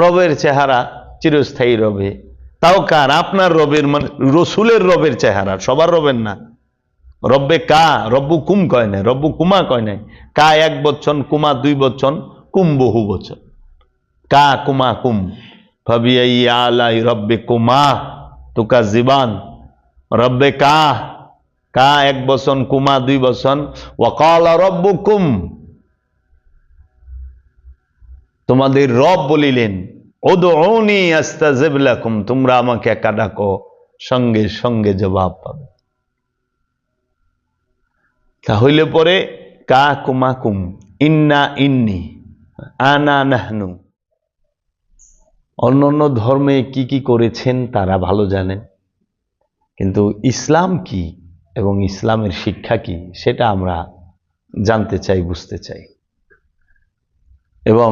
রবের চেহারা চিরস্থায়ী রবে, তাও কার? আপনার রবের, মানে রসুলের রবের চেহারা, সবার রবের না। রব্বে কা, রব্বু কুম কয় নাই, রব্বু কুমা কয় নাই। কা এক বচন, কুমা দুই বচন, কুম বহু বচন। কা কুমা কুম, ফাবিআই আলাই রব্বে কুমা তুকাজ্জিবান। রব্বে কা, কা এক বচন, কুমা দুই বচন। ওয়াকালা রব্বুকুম, তোমাদের রব বলিলেন, উদউনি আস্তাজিব লাকুম, তোমরা আমাকে একা ডাকো, সঙ্গে সঙ্গে জবাব পাবে। তাহলে পরে কা কুমা কুম, ইন্না ইন্নি, আনা নাহনু। অন্যান্য ধর্মে কি কি করেছেন তারা ভালো জানেন, কিন্তু ইসলাম কি এবং ইসলামের শিক্ষা কি সেটা আমরা জানতে চাই, বুঝতে চাই এবং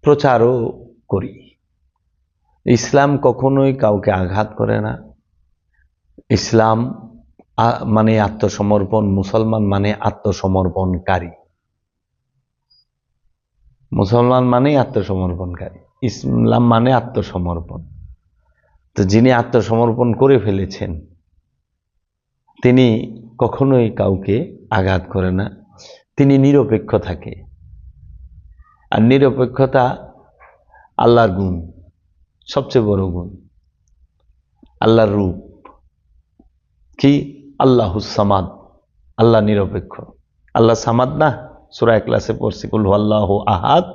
প্রচারও করি। ইসলাম কখনোই কাউকে আঘাত করে না। ইসলাম মানে আত্মসমর্পণ, মুসলমান মানে আত্মসমর্পণকারী, মুসলমান মানে আত্মসমর্পণকারী, ইসলাম মানে আত্মসমর্পণ। তো যিনি আত্মসমর্পণ করে ফেলেছেন তিনি কখনোই কাউকে আঘাত করে না, তিনি নিরপেক্ষ থাকে। আর নিরপেক্ষতা আল্লাহর গুণ, সবচেয়ে বড় গুণ। আল্লাহর রূপ কি? আল্লাহুস সামাদ, আল্লাহ নিরপেক্ষ। আল্লাহ সামাদ না, সূরা ইখলাসে পড়ছি, কুল হুয়াল্লাহু আহাদ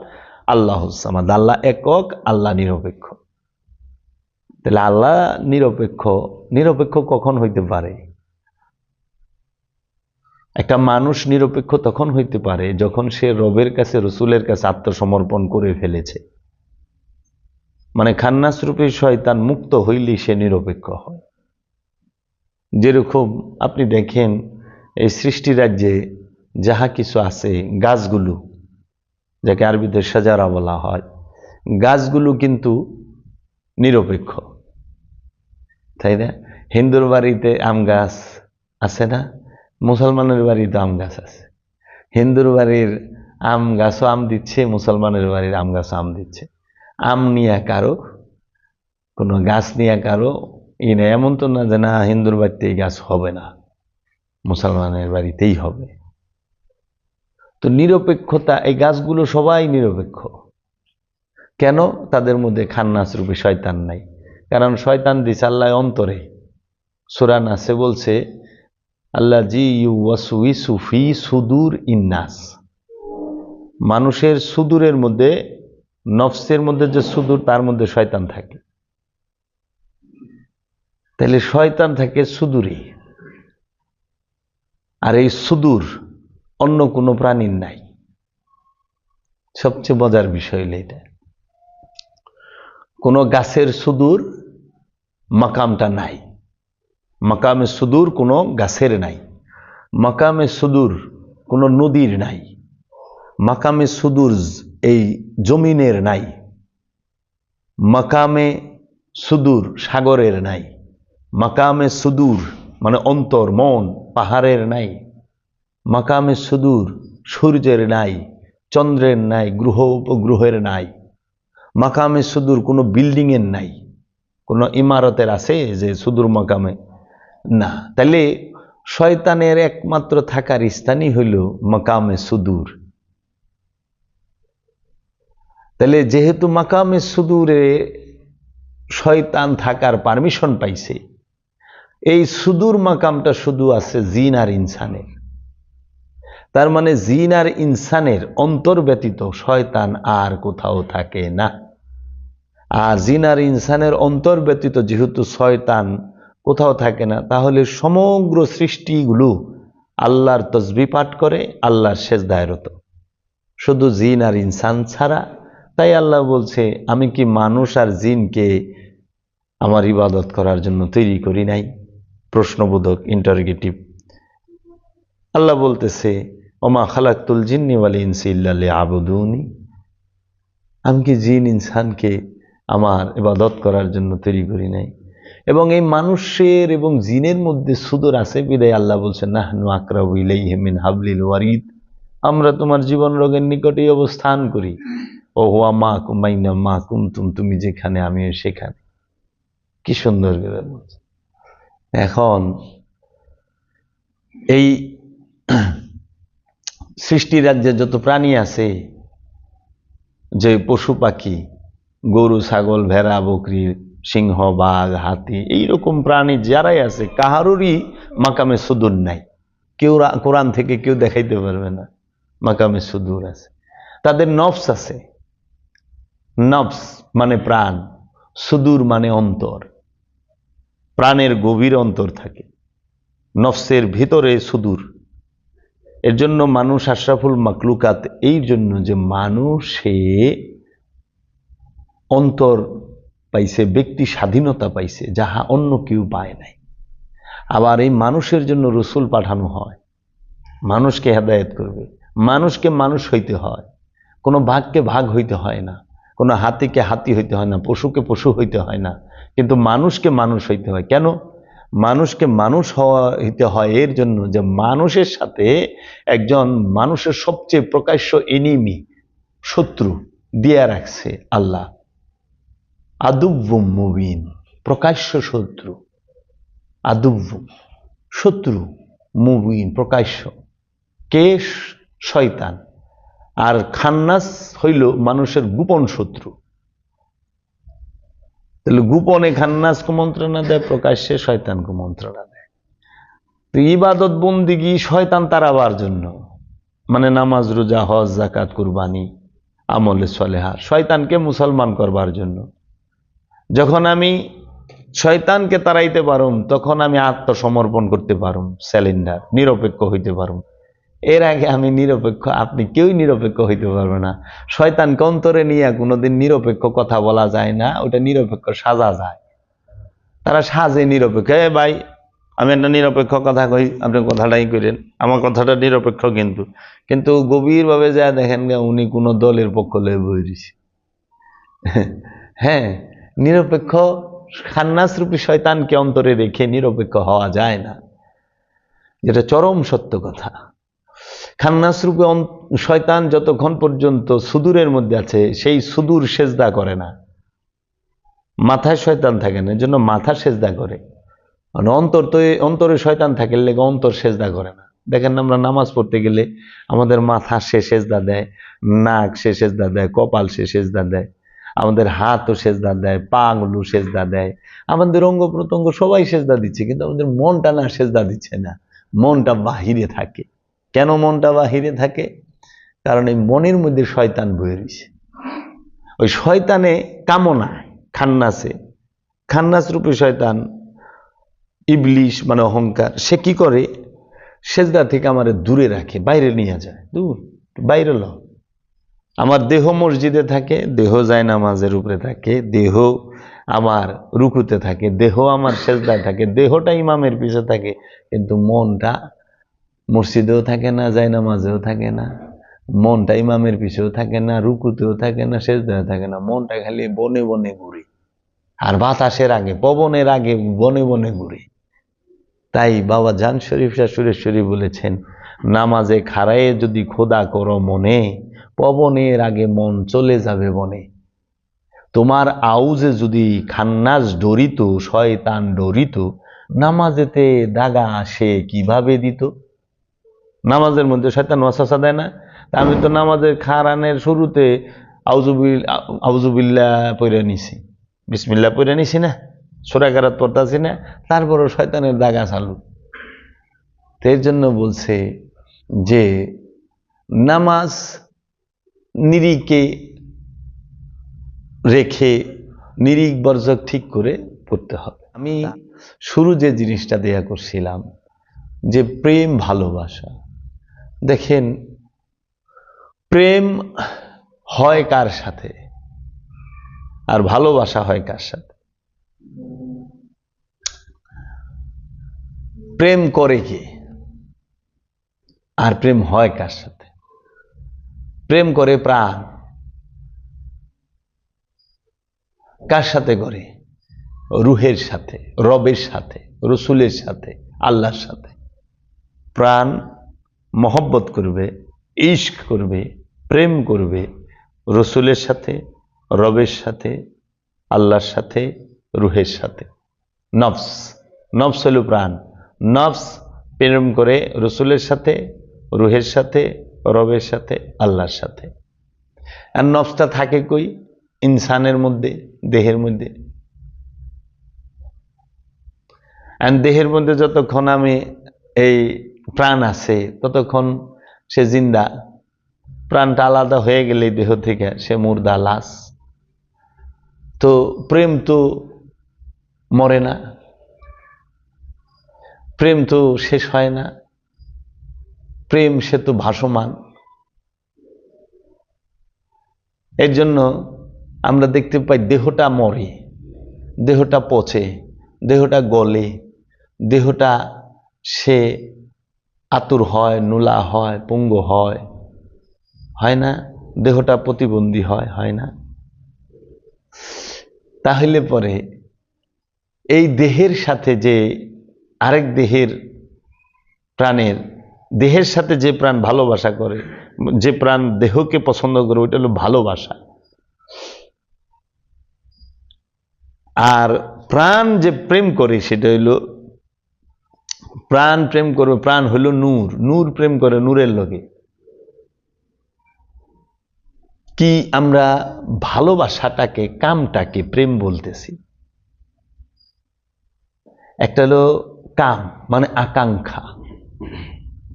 আল্লাহুস সামাদ। আল্লাহ একক, আল্লাহ নিরপেক্ষ। তাহলে আল্লাহ নিরপেক্ষ, নিরপেক্ষ কখন হইতে পারে? একটা মানুষ নিরপেক্ষ তখন হইতে পারে যখন সে রবের কাছে, রসুলের কাছে আত্মসমর্পণ করে ফেলেছে। মানে খান্নাস রূপে শয়তান মুক্ত হইলেই সে নিরপেক্ষ হয়। যেরকম আপনি দেখেন এই সৃষ্টি রাজ্যে যাহা কিছু আছে, গাছগুলো, যাকে আরবিতে শাজারা বলা হয়, গাছগুলো কিন্তু নিরপেক্ষ, তাই না? হিন্দুর বাড়িতে আম গাছ আছে না? মুসলমানের বাড়িতে আম গাছ আছে। হিন্দুর বাড়ির আম গাছও আম দিচ্ছে, মুসলমানের বাড়ির আম গাছও আম দিচ্ছে। আম নিয়ে কারো, কোনো গাছ নিয়ে কারো নেই। এমন তো না যে না হিন্দুর বাড়িতে এই গাছ হবে না, মুসলমানের বাড়িতেই হবে। তো নিরপেক্ষতা, এই গাছগুলো সবাই নিরপেক্ষ। কেন? তাদের মধ্যে খান্নাস রূপে শয়তান নাই। কারণ শয়তান দিছে আল্লাহ অন্তরে। সূরা নাসে বলছে আল্লাযী ইউওয়াসউইসু ফি সুদুর ইন্নাস, মানুষের সুদূরের মধ্যে, নফসের মধ্যে যে সুদূর, তার মধ্যে শয়তান থাকে। তাহলে শয়তান থাকে সুদূরে, আর এই সুদূর অন্য কোনো প্রাণীর নাই। সবচেয়ে মজার বিষয় হলো এটা, কোনো গাছের সুদূর মাকামটা নাই। মাকামে সুদূর কোনো গাছের নাই, মাকামে সুদূর কোনো নদীর নাই, মাকামে সুদূর এই জমিনের নাই, মাকামে সুদূর সাগরের নাই, মাকামে সুদূর মানে অন্তর, মন, পাহাড়ের নাই, মাকামে সুদূর সূর্যের নাই, চন্দ্রের নাই, গ্রহ উপগ্রহের নাই, মাকামে সুদূর কোনো বিল্ডিংয়ের নাই, কোনো ইমারতের আছে যে সুদূর মাকামে? না। তাহলে শয়তানের একমাত্র থাকার স্থানই হইল মাকামে সুদূর। তাহলে যেহেতু মাকামে সুদূরে শয়তান থাকার পারমিশন পাইছে, এই সুদূর মাকামটা শুধু আছে জিন আর ইনসানের। তার মানে জিন আর ইনসানের অন্তর ব্যতীত শয়তান আর কোথাও থাকে না। আর জিন আর ইনসানের অন্তর ব্যতীত যেহেতু শয়তান কোথাও থাকে না, তাহলে সমগ্র সৃষ্টিগুলো আল্লাহর তসবিহ পাঠ করে, আল্লাহর সেজদায় রত, শুধু জিন আর ইনসান ছাড়া। তাই আল্লাহ বলছে, আমি কি মানুষ আর জিনকে আমার ইবাদত করার জন্য তৈরি করি নাই? প্রশ্নবোধক, ইন্টারোগেটিভ। আল্লাহ বলতেছে, ওমা খালাকতুল জিন্নি ওয়াল ইনসি ইল্লা লিয়াবুদুনি, আমি কি জিন ইনসানকে আমার ইবাদত করার জন্য তৈরি করি নাই? এবং এই মানুষের এবং জিনের মধ্যে সুদূর আছে বিদায় আল্লাহ বলছেন, নাহনু আকরাবু ইলাইহি মিন হাবলিল ওয়ারিদ, আমরা তোমার জীবন রোগের নিকটেই অবস্থান করি। ও হুয়া মা কুমাইনা মা কুমতুম, তুমি যেখানে আমিও সেখানে। কি সুন্দর করে বলছে। এখন এই সৃষ্টি রাজ্যে যত প্রাণী আছে, যে পশু পাখি, গরু ছাগল ভেড়া বকরি সিংহ বাঘ হাতি, এইরকম প্রাণী যারাই আছে কাহারুরই মাকামে সুদূর নাই। কেউ কোরআন থেকে কেউ দেখাইতে পারবে না মাকামে সুদূর আছে। তাদের নফস আছে, নফস মানে প্রাণ, সুদূর মানে অন্তর, প্রাণের গভীর অন্তর থাকে, নফসের ভিতরে সুদূর। এর জন্য মানুষ আশরাফুল মাকলুকাত, এই জন্য যে মানুষে অন্তর পাইছে, ব্যক্তি স্বাধীনতা পাইছে, যাহা অন্য কেউ পায় নাই। আবার এই মানুষের জন্য রসুল পাঠানো হয়, মানুষকে হেদায়েত করবে, মানুষকে মানুষ হইতে হয়, কোনো ভাগকে ভাগ হইতে হয় না, কোনো হাতিকে হাতি হইতে হয় না, পশুকে পশু হইতে হয় না, কিন্তু মানুষকে মানুষ হইতে হয়। কেন মানুষকে মানুষ হইতে হয়? এর জন্য যে মানুষের সাথে একজন মানুষের সবচেয়ে প্রকাশ্য এনিমি, শত্রু দিয়ে রাখছে আল্লাহ, আদুব্বুম মুবিন, প্রকাশ্য শত্রু, আদুব্বু শত্রু, মুবিন প্রকাশ্য, কে? শয়তান। আর খান্নাস হইল মানুষের গোপন শত্রু। তাহলে গোপনে খান্নাস কুমন্ত্রণা দেয়, প্রকাশ্যে শয়তান কুমন্ত্রণা দেয়। তো ইবাদত বন্দিগি শয়তান তাড়াবার জন্য, মানে নামাজ রোজা হজ যাকাত কুরবানি আমলে সলেহা, শয়তানকে মুসলমান করবার জন্য। যখন আমি শয়তানকে তাড়াইতে পারুম, তখন আমি আত্মসমর্পণ করতে পারুম, স্যালেন্ডার, নিরপেক্ষ হইতে পারুম। এর আগে আমি নিরপেক্ষ, আপনি কেউই নিরপেক্ষ হইতে পারবে না। শয়তানকে অন্তরে নিয়ে কোনোদিন নিরপেক্ষ কথা বলা যায় না, ওটা নিরপেক্ষ সাজা যায়। তারা সাজে নিরপেক্ষ। ভাই আমি একটা নিরপেক্ষ কথা কই, আপনি কথাটাই করেন, আমার কথাটা নিরপেক্ষ, কিন্তু গভীরভাবে যা দেখেন উনি কোনো দলের পক্ষ লয়ে বই দিছে। হ্যাঁ, নিরপেক্ষ খান্নাস রূপী শয়তানকে অন্তরে রেখে নিরপেক্ষ হওয়া যায় না, যেটা চরম সত্য কথা। খান্নাস রূপে শয়তান যতক্ষণ পর্যন্ত সুদূরের মধ্যে আছে, সেই সুদূর সেজদা করে না, মাথায় শয়তান থাকে না, এর জন্য মাথা সেজদা করে। অন্তরে শয়তান থাকে লেগে অন্তর সেজদা করে না। দেখেন আমরা নামাজ পড়তে গেলে আমাদের মাথা সে সেজদা দেয়, নাক সে সেজদা দেয়, কপাল সে সেজদা দেয়, আমাদের হাতও সেজদা দেয়, পা আঙুলও সেজদা দেয়, আমাদের অঙ্গ প্রত্যঙ্গ সবাই সেজদা দিচ্ছে, কিন্তু আমাদের মনটা না সেজদা দিচ্ছে না, মনটা বাহিরে থাকে। কেন মনটা বাহিরে থাকে? কারণ এই মনের মধ্যে শয়তান বয়ে রয়েছে। ওই শয়তানে কামনায় খান্নাস রূপী শয়তান, ইবলিশ মানে অহংকার, সে কি করে? সেজদা থেকে আমার দূরে রাখে, বাইরে নিয়ে যায়, দূর বাইরে ল। আমার দেহ মসজিদে থাকে, দেহ যায় নামাজের উপরে থাকে, দেহ আমার রুকুতে থাকে, দেহ আমার সেজদায় থাকে, দেহটা ইমামের পিছে থাকে, কিন্তু মনটা মসজিদেও থাকে না, যায় নামাজেও থাকে না, মনটা ইমামের পিছেও থাকে না, রুকুতেও থাকে না, সেজদায় থাকে না, মনটা খালি বনে বনে ঘুরে, আর বাতাসের আগে পবনের আগে বনে বনে ঘুরে। তাই বাবা জান শরীফ শাহ সুরেশ্বরী বলেছেন, নামাজে খাড়ায়ে যদি খোদা করো মনে, পবনের আগে মন চলে যাবে বনে। তোমার আউজে যদি খান্নাস ডরিত, শয়তান ডরিত, নামাজেতে দাগা সে কিভাবে দিত? নামাজের মধ্যে শয়তান ওয়াসওয়াসা দেয় না? তা আমি তো নামাজের খারানের শুরুতে আউযুবিল্লাহ পড়ে নিছি, বিসমিল্লাহ পড়ে নিছি না, সূরা কারাত পড়তাছি না, তারপরও শয়তানের দাগা চালু। এর জন্য বলছে যে নামাজ নিরিকে রেখে নিরিক বর্জক ঠিক করে পড়তে হবে। আমি শুরু যে জিনিসটা দেয়া করছিলাম, যে প্রেম ভালোবাসা, দেখেন প্রেম হয় কার সাথে আর ভালোবাসা হয় কার সাথে? প্রেম করে কে আর প্রেম হয় কার সাথে? প্রেম করে প্রাণ। কার সাথে করে? রুহের সাথে, রবের সাথে, রসুলের সাথে, আল্লাহর সাথে। প্রাণ মহব্বত করবে, ইশক করবে, প্রেম করবে রসুলের সাথে, রবের সাথে, আল্লাহর সাথে, রুহের সাথে। নফস, নফস হল প্রাণ। নফস প্রেম করে রসুলের সাথে, রুহের সাথে, রবের সাথে, আল্লাহর সাথে। আর নফসটা থাকে কই? ইনসানের মধ্যে, দেহের মধ্যে। আর দেহের মধ্যে যতক্ষণ আমি এই প্রাণ আছে ততক্ষণ সে জিন্দা। প্রাণটা আলাদা হয়ে গেলে দেহ থেকে সে মুর্দা, লাশ। তো প্রেম তো মরে না, প্রেম তো শেষ হয় না, প্রেম সে তো ভাসমান। এর জন্য আমরা দেখতে পাই দেহটা মরে, দেহটা পচে, দেহটা গলে, দেহটা সে আতুর হয়, নুলা হয়, পঙ্গু হয়, হয় না? দেহটা প্রতিবন্ধী হয়, হয় না? তাহলে পরে এই দেহের সাথে যে আরেক দেহের প্রাণের, দেহের সাথে যে প্রাণ ভালোবাসা করে, যে প্রাণ দেহকে পছন্দ করে, ওইটা হলো ভালোবাসা। আর প্রাণ যে প্রেম করে সেটা হইল, প্রাণ প্রেম করবে, প্রাণ হইল নূর, নূর প্রেম করে নূরের লগে। কি আমরা ভালোবাসাটাকে, কামটাকে প্রেম বলতেছি। একটা হলো কাম মানে আকাঙ্ক্ষা।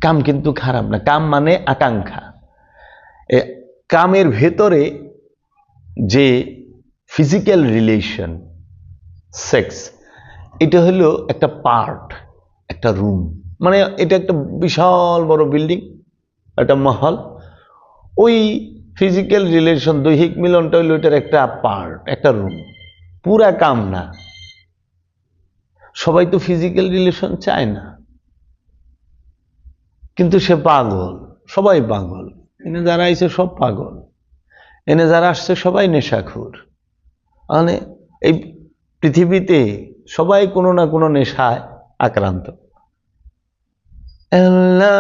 কাম কিন্তু খারাপ না, কাম মানে আকাঙ্ক্ষা। কামের ভেতরে যে ফিজিক্যাল রিলেশন, সেক্স, এটা হলো একটা পার্ট, একটা রুম। মানে এটা একটা বিশাল বড় বিল্ডিং, একটা মহল। ওই ফিজিক্যাল রিলেশন, দৈহিক মিলনটা হইল এটার একটা পার্ট, একটা রুম, পুরা কাম না। সবাই তো ফিজিক্যাল রিলেশন চায় না, কিন্তু সে পাগল, সবাই পাগল। এনে যারা আইছে সব পাগল, এনে যারা আসছে সবাই নেশাখোর। মানে এই পৃথিবীতে সবাই কোনো না কোনো নেশায় আক্রান্ত।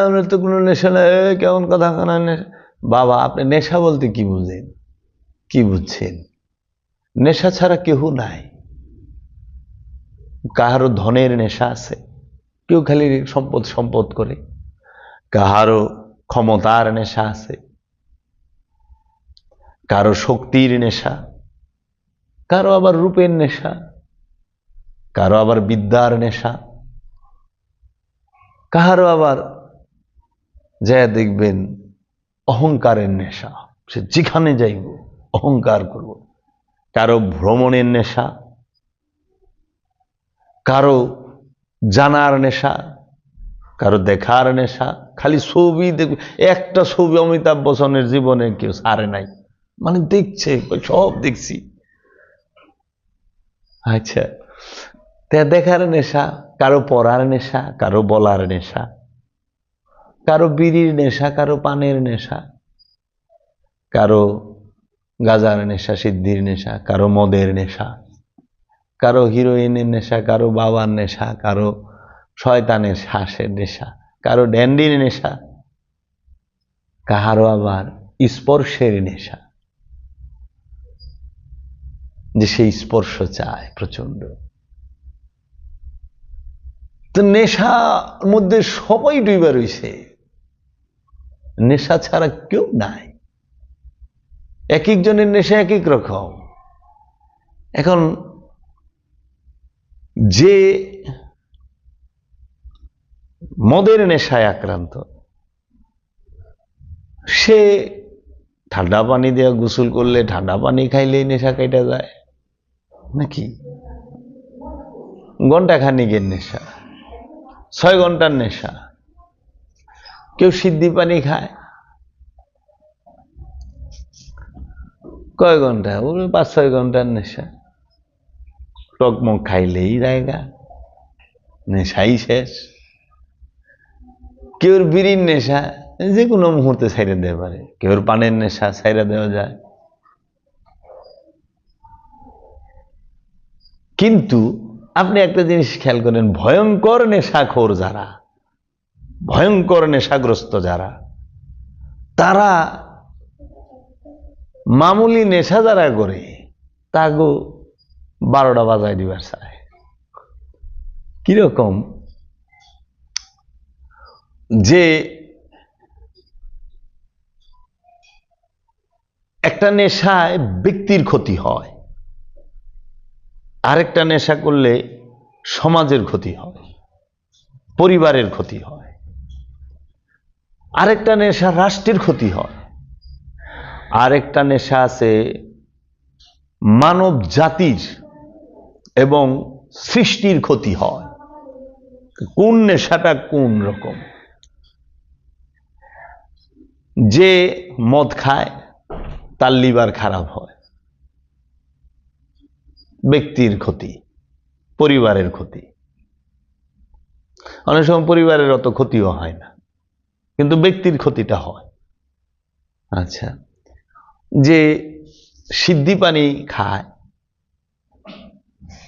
আমরা তো কোনো নেশা না, কেমন কথা কানা নেশা। বাবা, আপনি নেশা বলতে কি বুঝেন? কি বুঝছেন? নেশা ছাড়া কেউ নাই। কাহারও ধনের নেশা আছে, কেউ খালি সম্পদ সম্পদ করে। কাহারও ক্ষমতার নেশা আছে, কারো শক্তির নেশা, কারো আবার রূপের নেশা, কারো আবার বিদ্যার নেশা, কাহারও আবার যা দেখবেন অহংকারের নেশা, সে যেখানে যাইব অহংকার করব। কারো ভ্রমণের নেশা, কারো জানার নেশা, কারো দেখার নেশা। খালি ছবি দেখবে, একটা ছবি অমিতাভ বচ্চনের জীবনে কেউ সারে নাই, মানে দেখছে, সব দেখছি। আচ্ছা, দেখার নেশা, কারো পড়ার নেশা, কারো বলার নেশা, কারো বিড়ির নেশা, কারো পানের নেশা, কারো গাজার নেশা, সিদ্ধির নেশা, কারো মদের নেশা, কারো হিরোইনের নেশা, কারো বাবার নেশা, কারো শয়তানের শ্বাসের নেশা, কারো ড্যান্ডির নেশা, কাহারও আবার স্পর্শের নেশা, যে সেই স্পর্শ চায় প্রচন্ড। তো নেশার মধ্যে সবাই ডুইবা রইছে, নেশা ছাড়া কেউ নাই। এক একজনের নেশা এক এক রকম। এখন যে মদের নেশায় আক্রান্ত, সে ঠান্ডা পানি দিয়ে গোসল করলে, ঠান্ডা পানি খাইলেই নেশা কেটে যায় নাকি? ঘন্টা খানিকের নেশা, 6 ঘন্টার নেশা। কেউ সিদ্ধি পানি খায় কয় ঘন্টা? 5-6 ঘন্টার নেশা। টকমক খাইলেই জায়গা, নেশাই শেষ। কেউর বিড়ির নেশা যে কোনো মুহূর্তে ছাইড়ে দিতে পারে, কেউর পানের নেশা ছাইড়ে দেওয়া যায়। কিন্তু আপনি একটা জিনিস খেয়াল করেন, ভয়ঙ্কর নেশাখোর যারা, ভয়ঙ্কর নেশাগ্রস্ত যারা, তারা মামুলি নেশা যারা করে তাগো 12টা বাজায় দিবার চায়। কিরকম যে একটা নেশায় ব্যক্তির ক্ষতি হয়, আরেকটা নেশা করলে সমাজের ক্ষতি হয়, পরিবারের ক্ষতি হয়, আরেকটা নেশা রাষ্ট্রের ক্ষতি হয়, আরেকটা নেশা আছে মানব জাতির এবং সৃষ্টির ক্ষতি হয়। কোন নেশাটা কোন রকম? যে মদ খায় তার লিভার খারাপ হয়, ব্যক্তির ক্ষতি, পরিবারের ক্ষতি। অনেক সময় পরিবারের অত ক্ষতিও হয় না, কিন্তু ব্যক্তির ক্ষতিটা হয়। আচ্ছা, যে সিদ্ধি পানি খায়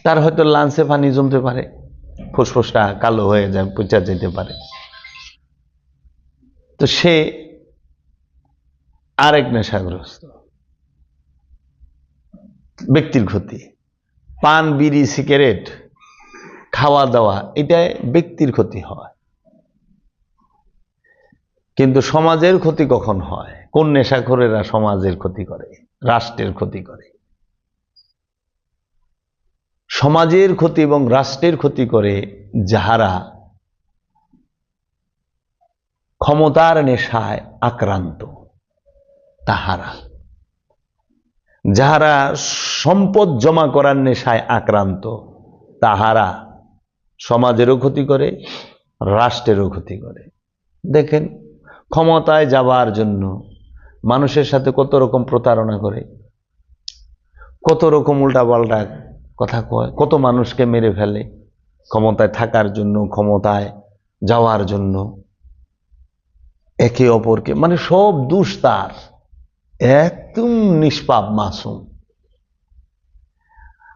তার হয়তো লাঞ্চে পানি জমতে পারে, ফুসফুসটা কালো হয়ে যায়, পচা যেতে পারে, তো সে আরেক নেশাগ্রস্ত, ব্যক্তির ক্ষতি। পান, বিড়ি, সিগারেট খাওয়া দাওয়া, এটা ব্যক্তির ক্ষতি হয়, কিন্তু সমাজের ক্ষতি কখন হয়? কোন নেশাখোরেরা সমাজের ক্ষতি করে, রাষ্ট্রের ক্ষতি করে। সমাজের ক্ষতি এবং রাষ্ট্রের ক্ষতি করে যাহারা ক্ষমতার নেশায় আক্রান্ত, তাহারা। যাহারা সম্পদ জমা করার নেশায় আক্রান্ত, তাহারা সমাজেরও ক্ষতি করে, রাষ্ট্রেরও ক্ষতি করে। দেখেন, ক্ষমতায় যাবার জন্য মানুষের সাথে কত রকম প্রতারণা করে, কত রকম উল্টাপাল্টা কথা কয়, কত মানুষকে মেরে ফেলে ক্ষমতায় থাকার জন্য, ক্ষমতায় যাওয়ার জন্য। একে অপরকে, মানে সব দোষ তার, একদম নিষ্পাপ মাসুম।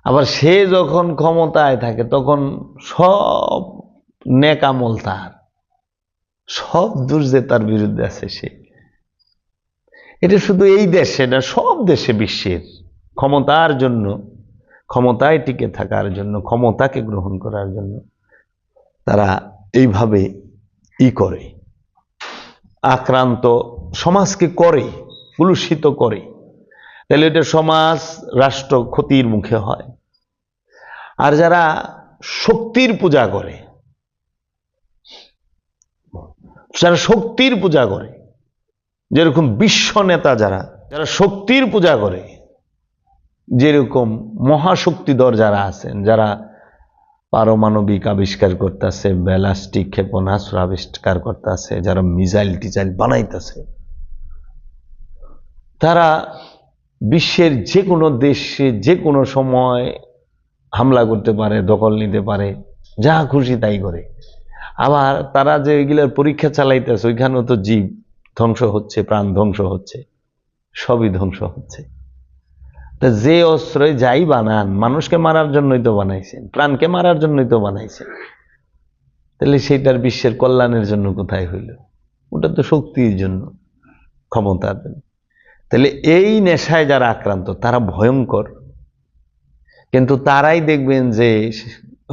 আবার সে যখন ক্ষমতায় থাকে তখন সব নেক আমল তার, সব দোষ যে তার বিরুদ্ধে আছে সে। এটা শুধু এই দেশে না, সব দেশে, বিশ্বের ক্ষমতার জন্য, ক্ষমতায় টিকে থাকার জন্য, ক্ষমতাকে গ্রহণ করার জন্য তারা এইভাবে করে, আক্রান্ত সমাজকে করে, কলুষিত করে। তাহলে এটা সমাজ, রাষ্ট্র ক্ষতির মুখে হয়। আর যারা শক্তির পূজা করে, যারা শক্তির পূজা করে, যেরকম বিশ্ব নেতা যারা শক্তির পূজা করে, যেরকম মহাশক্তিধর যারা আছেন, যারা পারমাণবিক আবিষ্কার করতেছে, ব্যালিস্টিক ক্ষেপণাস্ত্র আবিষ্কার করতেছে, যারা মিসাইল টিসাইল বানাইতেছে, তারা বিশ্বের যে কোনো দেশে যে কোনো সময় হামলা করতে পারে, দখল নিতে পারে, যা খুশি তাই করে। আবার তারা যে এগুলোর পরীক্ষা চালাইতেছে, ওইখানেও তো জীব ধ্বংস হচ্ছে, প্রাণ ধ্বংস হচ্ছে, সবই ধ্বংস হচ্ছে। তা যে অস্ত্রে যাই বানান, মানুষকে মারার জন্যই তো বানাইছেন, প্রাণকে মারার জন্যই তো বানাইছেন, তাহলে সেটার বিশ্বের কল্যাণের জন্য কোথায় হইল? ওটা তো শক্তির জন্য, ক্ষমতার জন্য। তাহলে এই নেশায় যারা আক্রান্ত তারা ভয়ঙ্কর, কিন্তু তারাই দেখবেন যে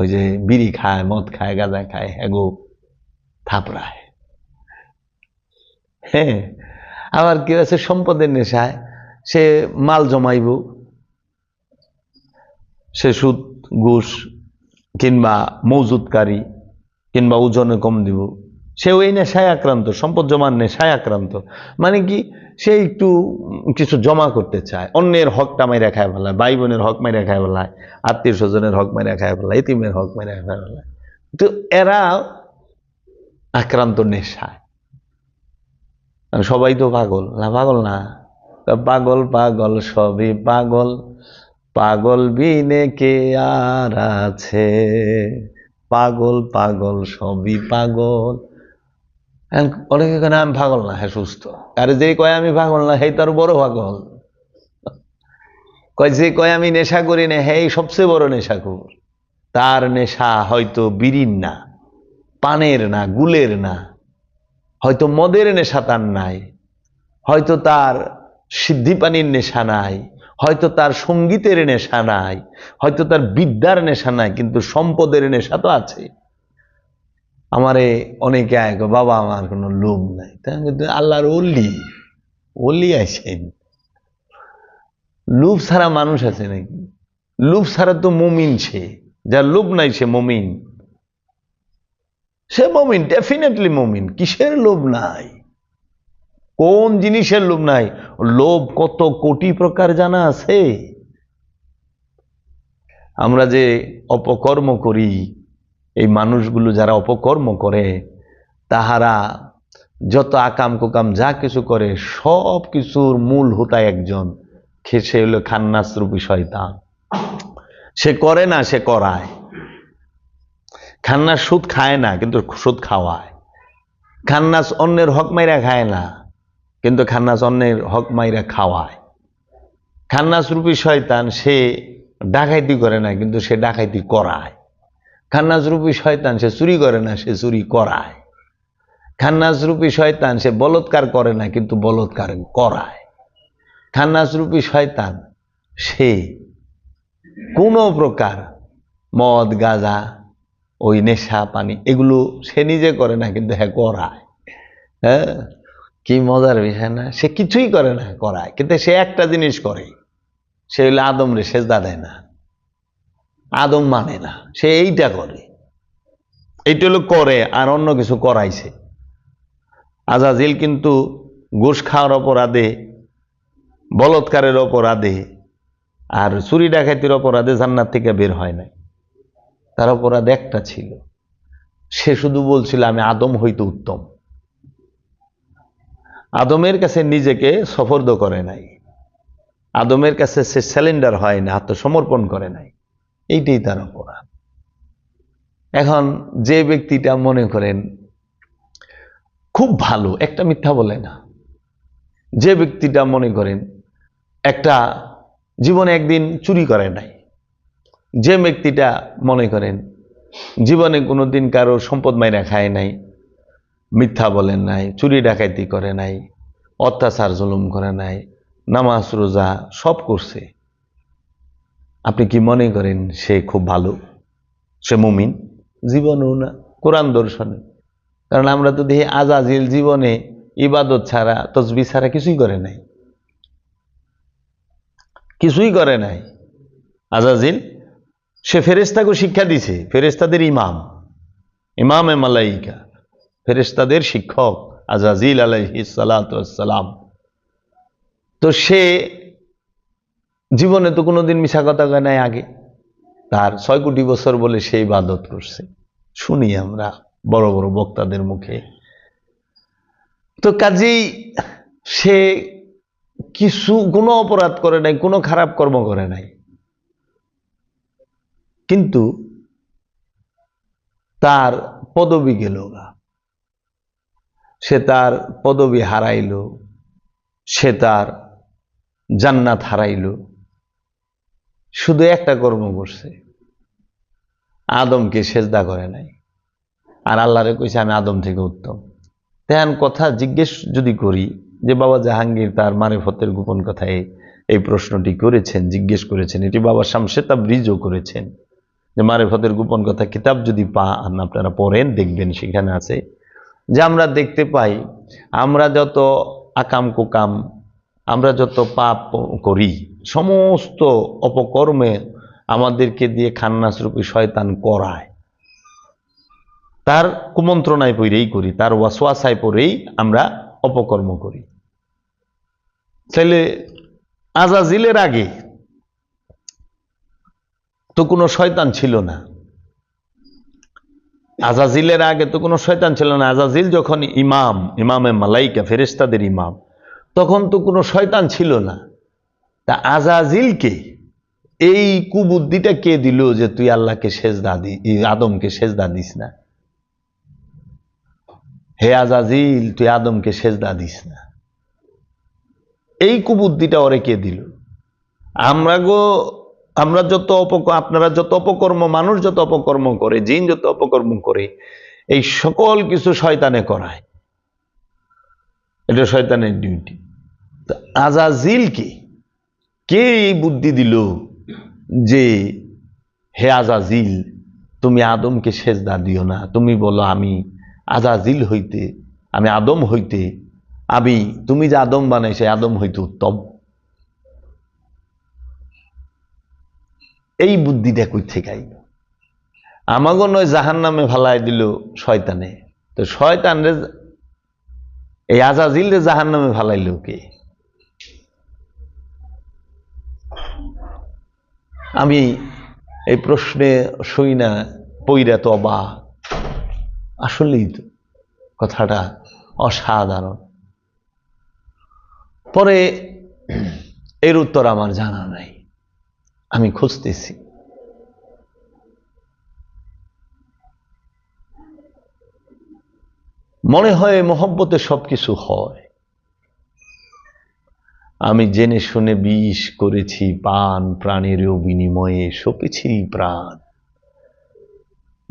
ওই যে বিড়ি খায়, মদ খায়, গাঁজা খায়, হ্যাগো থাপড়ায়। হ্যাঁ, আবার কেউ আছে সম্পদের নেশায়, সে মাল জমাইব, সে সুদ ঘুষ কিংবা মজুদকারী কিংবা ওজনে কম দিব, সে ওই নেশায় আক্রান্ত, সম্পদ জমার নেশায় আক্রান্ত। মানে কি, সে একটু কিছু জমা করতে চায়, অন্যের হকটা মাইরা খায় ফেলায়, ভাই বোনের হক মাইরা খায় ফেলায়, আত্মীয় স্বজনের হক মাইরা খায় ফেলায়, এতিমের হক মাইরা খায় ফেলায়। তো এরা আক্রান্ত নেশায়। সবাই তো পাগল না? পাগল না, পাগল পাগল সবই পাগল, পাগল বিনে কে আর আছে, পাগল পাগল সবই পাগল। অনেকে কেন আমি পাগল না, হ্যাঁ সুস্থ। আরে যে কয় আমি পাগল না, হেই তার বড় পাগল। কয় যে কয় আমি নেশা করি না, হেই সবচেয়ে বড় নেশাখোর। তার নেশা হয়তো বিড়ির না, পানের না, গুলের না, হয়তো মদের নেশা তার নাই, হয়তো তার সিদ্ধি পানির নেশা নাই, হয়তো তার সঙ্গীতের নেশা নাই, হয়তো তার বিদ্যার নেশা নাই, কিন্তু সম্পদের নেশা তো আছে। আমারে অনেকে আয় বাবা আমার কোনো লোভ নাই, কিন্তু আল্লাহর অলি অলি আছেন। লোভ ছাড়া মানুষ আছে নাকি? লোভ ছাড়া তো মুমিন, সে যার লোভ নাই সে মুমিন, সে মুমিন, ডেফিনেটলি মুমিন। কিসের লোভ নাই? কোন জিনিসের লোভ নাই? লোভ কত কোটি প্রকার জানা আছে। আমরা যে অপকর্ম করি, এই মানুষগুলো যারা অপকর্ম করে, তাহারা যত আকাম কুকাম যা কিছু করে, সব কিছুর মূল হোতা একজন, সে হলো খান্নাস রূপী শয়তান। সে করে না, সে করায়। খান্নাস সুদ খায় না, কিন্তু সুদ খাওয়ায়। খান্নাস অন্যের হক মাইরা খায় না, কিন্তু খান্নাস অন্যের হক মাইরা খাওয়ায়। খান্নাস রূপী শয়তান সে ডাকাইতি করে না, কিন্তু সে ডাকাইতি করায়। খান্নাস রূপী শয়তান সে চুরি করে না, সে চুরি করায়। খান্নাস রূপী শয়তান সে বলৎকার করে না, কিন্তু বলৎকার করায়। খান্নাস রূপী শয়তান সে কোনো প্রকার মদ গাঁজা ওই নেশা পানি এগুলো সে নিজে করে না, কিন্তু হ্যাঁ করায়। হ্যাঁ, কি মজার বিষয় না? সে কিছুই করে না, করায়। কিন্তু সে একটা জিনিস করে, সে হইলে আদম রে সেজদা দেয় না, আদম মানে না, সে এইটা করে। এইটা হলো করে, আর অন্য কিছু করাইছে। আজাজিল কিন্তু ঘুষ খাওয়ার অপরাধে, বলৎকারের অপরাধে আর চুরি ডাকাতির অপরাধে জান্নাত থেকে বের হয় নাই। তার অপরাধ একটা ছিল, সে শুধু বলছিল আমি আদম হইতে উত্তম। আদমের কাছে নিজেকে সফর্দ করে নাই, আদমের কাছে সে স্যালেন্ডার হয় না, আত্মসমর্পণ করে নাই। এইটাই তার অপরাধ। এখন যে ব্যক্তিটা মনে করেন খুব ভালো, একটা মিথ্যা বলে না, যে ব্যক্তিটা মনে করেন একটা জীবনে একদিন চুরি করে নাই, যে ব্যক্তিটা মনে করেন জীবনে কোনোদিন কারো সম্পদ মাইরা খায় নাই, মিথ্যা বলেন নাই, চুরি ডাকাতি করে নাই, অত্যাচার জুলুম করে নাই, নামাজ রোজা সব করছে, আপনি কি মনে করেন সে খুব ভালো, সে মুমিন? জীবনেও না, কোরআন দর্শনে। কারণ আমরা তো দেখি আজাজিল জীবনে ইবাদত ছাড়া, তসবিহ ছাড়া কিছুই করে নাই, কিছুই করে নাই। আজাজিল সে ফেরেশতাকে শিক্ষা দিছে, ফেরেশতাদের ইমাম, ইমামে মালাইকা, ফেরেশতাদের শিক্ষক আজাজিল আলাইহিস সালাতু ওয়াস সালাম। তো সে জীবনে তো কোনোদিন মিছা কথা কয় নাই আগে, তার 6 কোটি বছর বলে সে ইবাদত করছে, শুনি আমরা বড় বড় বক্তাদের মুখে। তো কাজেই সে কিছু কোনো অপরাধ করে নাই, কোনো খারাপ কর্ম করে নাই, কিন্তু তার পদবি গেল না, সে তার পদবি হারাইল, সে তার জান্নাত হারাইল। শুধু একটা কর্ম করছে, আদমকে সেজদা করে নাই, আর আল্লাহরে কইছে আমি আদম থেকে উত্তম। তেমন কথা জিজ্ঞেস যদি করি যে বাবা জাহাঙ্গীর তার মারিফতের গোপন কথায় এই প্রশ্নটি করেছেন, জিজ্ঞেস করেছেন, এটি বাবা শামসে তাবরিজও করেছেন, যে মারিফতের গোপন কথা কিতাব যদি পান আপনারা পড়েন দেখবেন সেখানে আছে যে আমরা দেখতে পাই আমরা যত আকাম কুকাম, আমরা যত পাপ করি, সমস্ত অপকর্মে আমাদেরকে দিয়ে খান্নাস রূপী শয়তান করায়। তার কুমন্ত্রণায় পড়েই করি, তার ওয়াসওয়াসায় পড়েই আমরা অপকর্ম করি। তাহলে আজাজিলের আগে তো কোনো শয়তান ছিল না, আজাজিলের আগে তো কোনো শয়তান ছিল না। আজাজিল যখন ইমাম, ইমামে মালাইকা, ফেরেশতাদের ইমাম, তখন তো কোনো শয়তান ছিল না। তা আজাজিলকে এই কুবুদ্ধিটা কে দিল যে তুই আল্লাহকে সেজদা দি, আদমকে সেজদা দিস না? হে আজাজিল, তুই আদমকে সেজদা দিস না, এই কুবুদ্ধিটা ওরে কে দিল? আমরা যত আপনারা যত অপকর্ম, মানুষ যত অপকর্ম করে, জিন যত অপকর্ম করে, এই সকল কিছু শয়তানে করায়, এটা শয়তানের ডিউটি। তো আজাজিল কে এই বুদ্ধি দিল যে হে আজাজিল তুমি আদমকে সেজদা দিও না, তুমি বলো আমি আজাজিল হইতে, আমি আদম হইতে, আমি তুমি যে আদম বানাইছে আদম হইতে উত্তম। এই বুদ্ধিটা কই থেকে আইল? আমাগো নয় জাহান্নামে ফালাই দিল শয়তানে, তো শয়তান রে এই আজাজিল রে জাহান্নামে ফালাইল কে? আমি এই প্রশ্নে শুই না পইরা তো অবাক। আসলেই তো কথাটা অসাধারণ। পরে এর উত্তর আমার জানা নাই, আমি খুঁজতেছি। মনে হয় মহব্বতে সবকিছু হয়। আমি জেনে শুনে বিষ করেছি পান, প্রাণেরও বিনিময়ে সপেছি প্রাণ।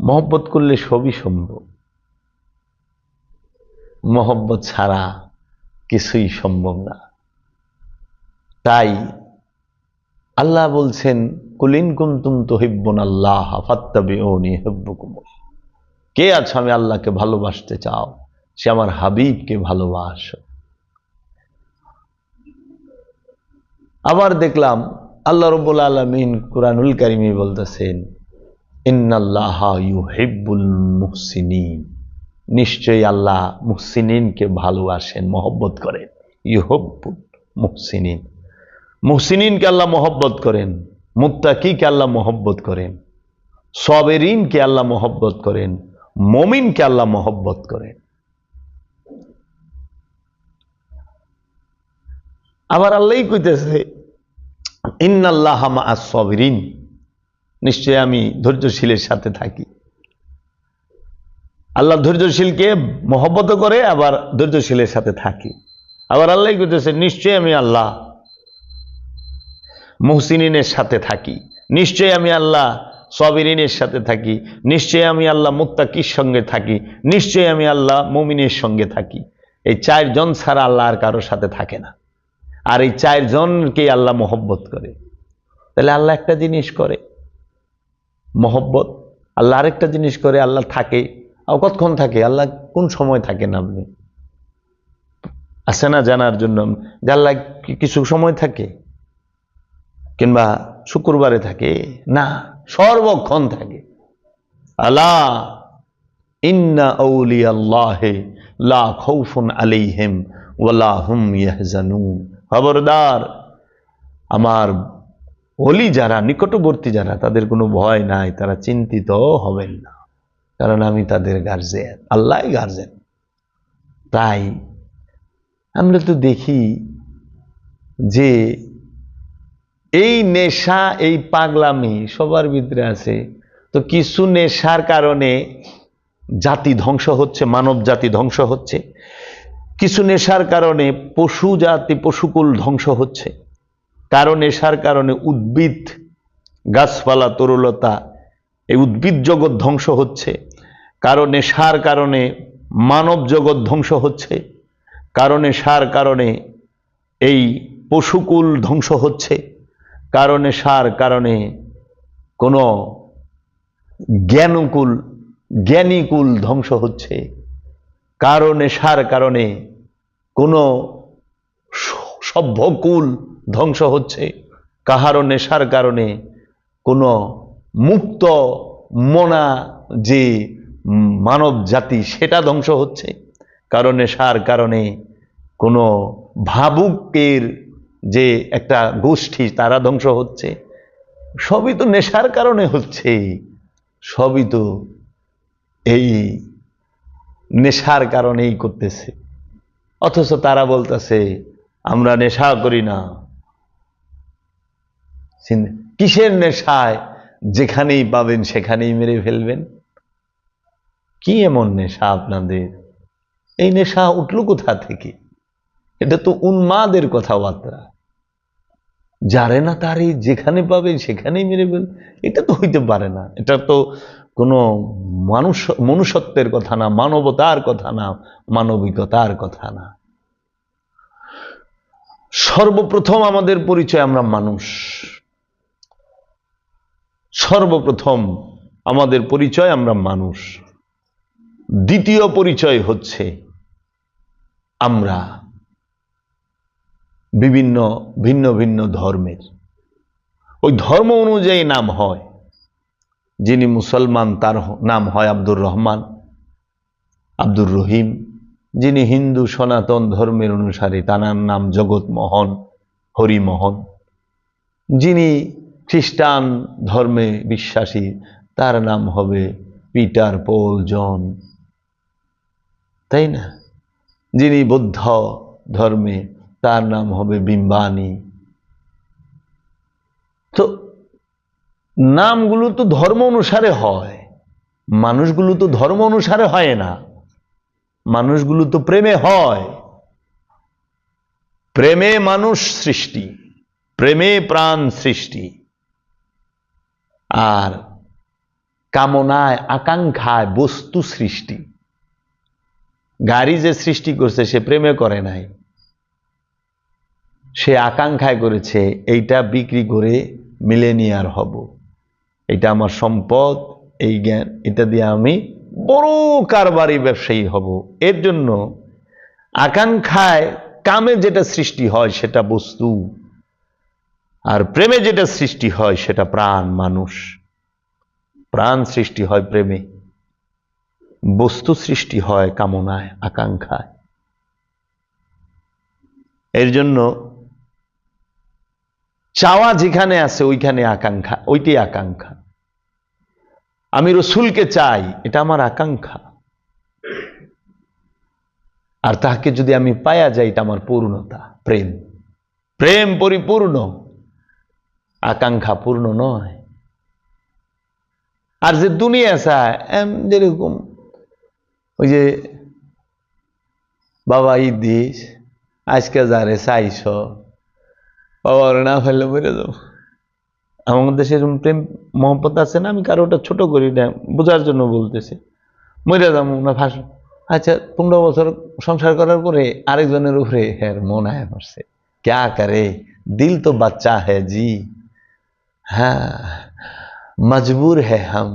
মহব্বত করলে সবই সম্ভব, মহব্বত ছাড়া কিছুই সম্ভব না। তাই আল্লাহ বলছেন কুলিন কুনতুম তুহিব্বুনাল্লাহ ফাত্তাবিউনি ইউহিব্বুকুম। কে আছো আমি আল্লাহকে ভালোবাসতে চাও, সে আমার হাবিবকে ভালোবাসো। আবার দেখলাম আল্লাহ রাব্বুল আলামিন কুরআনুল কারীমে বলতেছেন ইন্নাল্লাহা ইউহিব্বুল মুহসিনিন, নিশ্চয়ই আল্লাহ মুহসিনিনকে ভালোবাসেন, মহব্বত করেন। ইউহিব্বুল মুহসিনিন, মুহসিনিনকে আল্লাহ মহব্বত করেন, মুত্তাকিকে আল্লাহ মহব্বত করেন, সাবিরিনকে আল্লাহ মহব্বত করেন, মুমিনকে আল্লাহ মহব্বত করেন। আবার আল্লাহই কইতেছে ইন্নাল্লাহা মাআস সাবিরিন, নিশ্চয় আমি ধৈর্যশীলের সাথে থাকি। আল্লাহ ধৈর্যশীলকে মহব্বত করে, আবার ধৈর্যশীলের সাথে থাকি। আবার আল্লাহই কইতেছে নিশ্চয় আমি আল্লাহ মুহসিনিনের সাথে থাকি, নিশ্চয় আমি আল্লাহ সাবিরিনের সাথে থাকি, নিশ্চয় আমি আল্লাহ মুত্তাকির সঙ্গে থাকি, নিশ্চয় আমি আল্লাহ মুমিনের সঙ্গে থাকি। এই চারজন ছাড়া আল্লাহ আর কারোর সাথে থাকে না, আর এই চারজনকে আল্লাহ মহব্বত করে। তাহলে আল্লাহ একটা জিনিস করে মহব্বত, আল্লাহ আরেকটা জিনিস করে আল্লাহ থাকে। আর কতক্ষণ থাকে আল্লাহ, কোন সময় থাকেন আপনি আছে না জানার জন্য যে আল্লাহ কিছু সময় থাকে কিংবা শুক্রবারে থাকে না, সর্বক্ষণ থাকে। আলা ইন্না আউলিয়াল্লাহি লা খাউফুন আলাইহিম ওয়ালা হুম ইয়াহজানুন। খবরদার, আমার ওলি যারা, নিকটবর্তী যারা, তাদের কোনো ভয় নাই, তারা চিন্তিত হবেন না, কারণ আমি তাদের গার্জিয়ান, আল্লাহই গার্জিয়ান। তাই আমরা তো দেখি যে এই নেশা, এই পাগলামি সবার ভিতরে আছে। তো কিছু নেশার কারণে জাতি ধ্বংস হচ্ছে, মানব জাতি ধ্বংস হচ্ছে। কিছু নেশার কারণে পশু জাতি, পশুকুল ধ্বংস হচ্ছে। কারণ নেশার কারণে উদ্ভিদ, গাছপালা, তরুলতা, এই উদ্ভিদ জগৎ ধ্বংস হচ্ছে। কারণ নেশার কারণে মানব জগৎ ধ্বংস হচ্ছে। কারণ নেশার কারণে এই পশুকুল ধ্বংস হচ্ছে। কারণ নেশার কারণে কোনো জ্ঞানকুল, জ্ঞানীকুল ধ্বংস হচ্ছে। কারণ নেশার কারণে কোনো সভ্যকুল ধ্বংস হচ্ছে। কাহারও নেশার কারণে কোনো মুক্ত মনা যে মানব জাতি, সেটা ধ্বংস হচ্ছে। কারণ নেশার কারণে কোনো ভাবুকের যে একটা গোষ্ঠী, তারা ধ্বংস হচ্ছে। সবই তো নেশার কারণে হচ্ছে, সবই তো এই নেশার কারণেই করতেছে। অথচ তারা বলতেছে আমরা নেশা করি না। কিসের নেশায়? যেখানেই পাবেন সেখানেই মেরে ফেলবেন। কি এমন নেশা আপনাদের? এই নেশা উঠল কোথা থেকে? এটা তো উন্মাদের কথাবার্তা। যারে না তারই যেখানে পাবেন সেখানেই মেরে ফেল, এটা তো হইতে পারে না। এটা তো কোনো মনুষ্যত্বের কথা না, মানবতার কথা না, মানবিকতার কথা না। সর্বপ্রথম আমাদের পরিচয় আমরা মানুষ। সর্বপ্রথম আমাদের পরিচয় আমরা মানুষ। দ্বিতীয় পরিচয় হচ্ছে আমরা বিভিন্ন ভিন্ন ভিন্ন ধর্মের। ওই ধর্ম অনুযায়ী নাম হয়। যিনি মুসলমান তার নাম হয় আব্দুর রহমান, আব্দুর রহিম। যিনি হিন্দু সনাতন ধর্মের অনুসারী তার নাম জগৎমোহন, হরিমোহন। যিনি খ্রিস্টান ধর্মে বিশ্বাসী তার নাম হবে পিটার, পল, জন, তাই না? যিনি বৌদ্ধ ধর্মে তার নাম হবে বিম্বানি। তো নামগুলো তো ধর্ম অনুসারে হয়, মানুষগুলো তো ধর্ম অনুসারে হয় না। মানুষগুলো তো প্রেমে হয়। প্রেমে মানুষ সৃষ্টি, প্রেমে প্রাণ সৃষ্টি। আর কামনায় আকাঙ্ক্ষায় বস্তু সৃষ্টি। গাড়ি যে সৃষ্টি করছে সে প্রেমে করে নাই, সে আকাঙ্ক্ষায় করেছে এইটা বিক্রি করে মিলেনিয়ার হব, এটা আমার সম্পদ, এই জ্ঞান, এটা দিয়ে আমি বড় কারবারি ব্যবসায়ী হব। এর জন্য আকাঙ্ক্ষায় কামে যেটা সৃষ্টি হয় সেটা বস্তু, আর প্রেমে যেটা সৃষ্টি হয় সেটা প্রাণ, মানুষ। প্রাণ সৃষ্টি হয় প্রেমে, বস্তু সৃষ্টি হয় কামনায় আকাঙ্ক্ষায়। এর জন্য চাওয়া যেখানে আছে ওইখানে আকাঙ্ক্ষা, ওইটাই আকাঙ্ক্ষা। আমি রসুলকে চাই, এটা আমার আকাঙ্ক্ষা। আর তাকে যদি আমি পায়া যাই এটা আমার পূর্ণতা, প্রেম। প্রেম পরিপূর্ণ, আকাঙ্ক্ষা পূর্ণ নয়। আর যে দুনিয়া চায়, যেরকম ওই যে বাবা ঈদ দিস, আজকে যারে চাইছ বাবা না ফেললে মরে যাও। আমার দেশে এরকম প্রেম মহব্বত আছে না? আমি কারো ওটা ছোট করি না, বোঝার জন্য বলতেছি। মরে যাবো না ফাঁস। আচ্ছা 15 বছর সংসার করার পরে আরেকজনের উপরে হ্যাঁ মন আয় পড়ছে, ক্যা করে, দিল তো বাচ্চা হ্যাঁ জি, হ্যাঁ মজবুর হ্যাঁ হাম।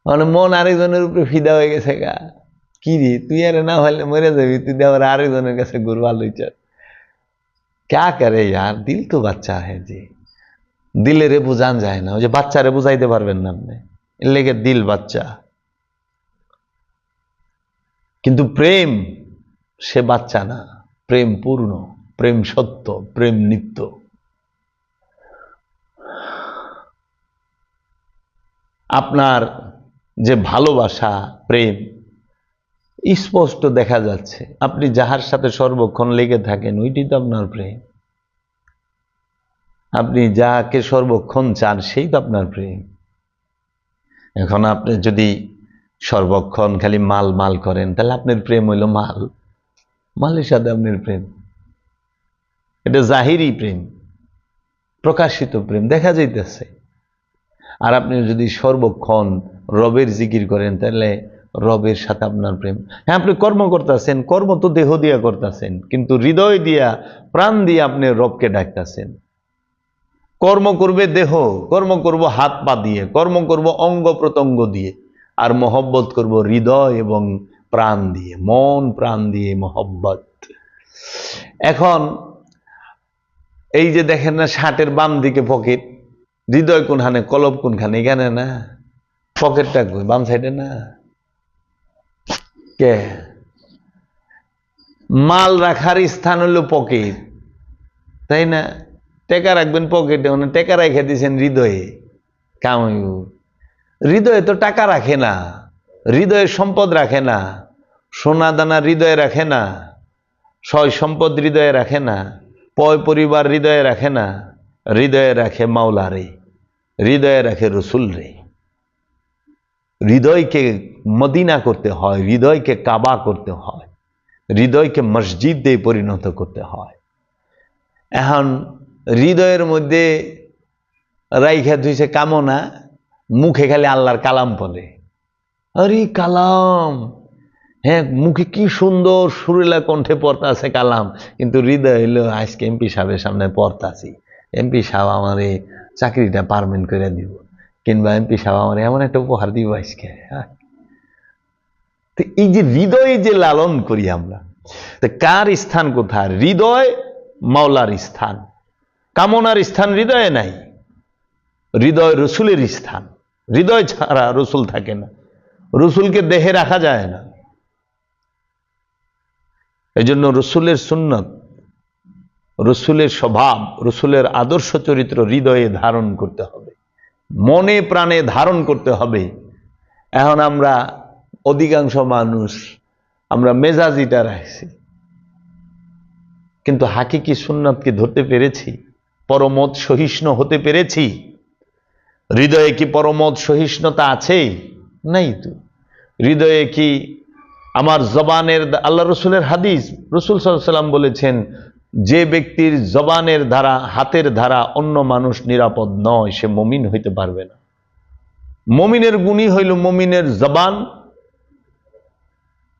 মানে মন আরেকজনের উপরে ফিদা হয়ে গেছে গা। কি রে তুই আরে না হলে মরে যাবি, তুই আবার আরেকজনের কাছে ঘুরবা লইছ। ক্যা করে यार, দিল তো বাচ্চা হ্যাঁ জি। দিলেরে বুঝান যায় না, ওই যে বাচ্চারে বুঝাইতে পারবেন না আপনি, এর লেগে দিল বাচ্চা। কিন্তু প্রেম সে বাচ্চা না, প্রেম পূর্ণ, প্রেম সত্য, প্রেম নিত্য। আপনার যে ভালোবাসা, প্রেম স্পষ্ট দেখা যাচ্ছে। আপনি যাহার সাথে সর্বক্ষণ লেগে থাকেন ওইটি তো আপনার প্রেম। আপনি যাকে সর্বক্ষণ চান সেই তো আপনার প্রেম। এখন আপনি যদি সর্বক্ষণ খালি মাল মাল করেন তাহলে আপনার প্রেম হইল মাল, মালের সাথে আপনার প্রেম। এটা জাহিরি প্রেম, প্রকাশিত প্রেম দেখা যাইতেছে। আর আপনি যদি সর্বক্ষণ রবের জিকির করেন তাহলে রবের সাথে আপনার প্রেম। হ্যাঁ আপনি কর্ম করতেছেন, কর্ম তো দেহ দিয়া করতেছেন, কিন্তু হৃদয় দিয়া প্রাণ দিয়ে আপনি রবকে ডাকতেছেন। কর্ম করবে দেহ, কর্ম করব হাত পা দিয়ে, কর্ম করব অঙ্গ প্রত্যঙ্গ দিয়ে, আর মহব্বত করব হৃদয় এবং প্রাণ দিয়ে, মন প্রাণ দিয়ে মহব্বত। এখন এই যে দেখেন না শার্টের বাম দিকে পকেট, হৃদয় কোনখানে, কলব কোনখানে? এখানে না, পকেটটা কই? বাম সাইডে না? কে? মাল রাখার স্থান হলো পকেট, তাই না? টেকা রাখবেন পকেটে, মানে টেকা রেখে দিয়েছেন হৃদয়ে, কামাইব। হৃদয়ে তো টাকা রাখে না, হৃদয়ে সম্পদ রাখে না, সোনা দানা হৃদয়ে রাখে না, সয় সম্পদ হৃদয়ে রাখে না, পয় পরিবার হৃদয়ে রাখে না। হৃদয়ে রাখে মাওলা রে, হৃদয়ে রাখে রসুল রে। হৃদয়কে মদিনা করতে হয়, হৃদয়কে কাবা করতে হয়, হৃদয়কে মসজিদে পরিণত করতে হয়। এখন হৃদয়ের মধ্যে রাইখা ধুইছে কামনা, মুখে খালি আল্লাহর কালাম বলে। আরে কালাম, হ্যাঁ, মুখে কি সুন্দর সুরেলা কণ্ঠে পড়তে আছে কালাম, কিন্তু হৃদয় হইলো আজকে এমপি সাহেবের সামনে পড়তাছি, এমপি সাহেব আমার এই চাকরিটা পারমেন্ট করে দিব, কিংবা এমপি সাহেব আমার এমন একটা উপহার দিব আজকে। তো এই যে হৃদয়ে যে লালন করি আমরা, তো কার স্থান কোথায়? হৃদয় মাওলার স্থান। কামনার স্থান হৃদয়ে নাই, হৃদয় রসুলের স্থান। হৃদয় ছাড়া রসুল থাকে না, রসুলকে দেহে রাখা যায় না। এই জন্য রসুলের সুন্নত, রসুলের স্বভাব, রসুলের আদর্শ চরিত্র হৃদয়ে ধারণ করতে হবে, মনে প্রাণে ধারণ করতে হবে। এখন আমরা অধিকাংশ মানুষ আমরা মেজাজিটা রাখছি, কিন্তু হাকিকি সুন্নতকে ধরতে পেরেছি? পরমত সহিষ্ণু হতে পেরেছি? হৃদয়ে কি পরমত সহিষ্ণুতা আছে? নাই তো। হৃদয়ে কি আমার জবানের, আল্লাহ রসুলের হাদিস, রসুল সাল্লাল্লাহু আলাইহি ওয়াসাল্লাম বলেছেন, যে ব্যক্তির জবানের দ্বারা, হাতের দ্বারা অন্য মানুষ নিরাপদ নয়, সে মুমিন হইতে পারবে না। মুমিনের গুণই হইল মুমিনের জবান,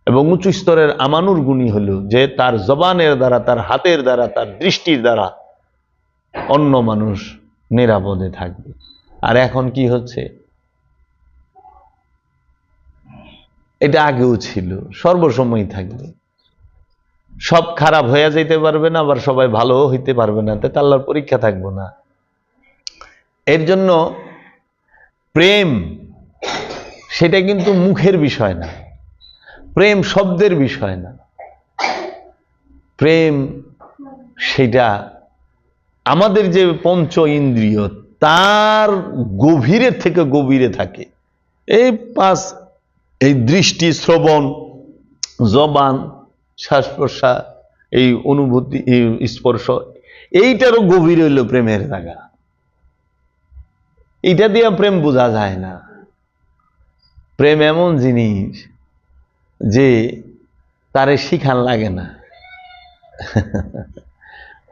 এবং উঁচু স্তরের আমানুর গুণী হইল যে তার জবানের দ্বারা, তার হাতের দ্বারা, তার দৃষ্টির দ্বারা অন্য মানুষ নিরাপদে থাকবে। আর এখন কি হচ্ছে? এটা আগেও ছিল, সর্বসময় থাকবে। সব খারাপ হয়ে যেতে পারবে না, আবার সবাই ভালো হইতে পারবে না, তাতে আল্লাহর পরীক্ষা থাকবো না। এর জন্য প্রেম সেটা কিন্তু মুখের বিষয় না, প্রেম শব্দের বিষয় না, প্রেম সেটা আমাদের যে পঞ্চ ইন্দ্রিয় তার গভীরের থেকে গভীরে থাকে। এই পাঁচ, এই দৃষ্টি, শ্রবণ, জবান, শ্বাস প্রশ্বাস, এই অনুভূতি, এই স্পর্শ, এইটারও গভীর হইল প্রেমের জায়গা। এইটা দিয়ে প্রেম বোঝা যায় না। প্রেম এমন জিনিস যে তারে শিখান লাগে না।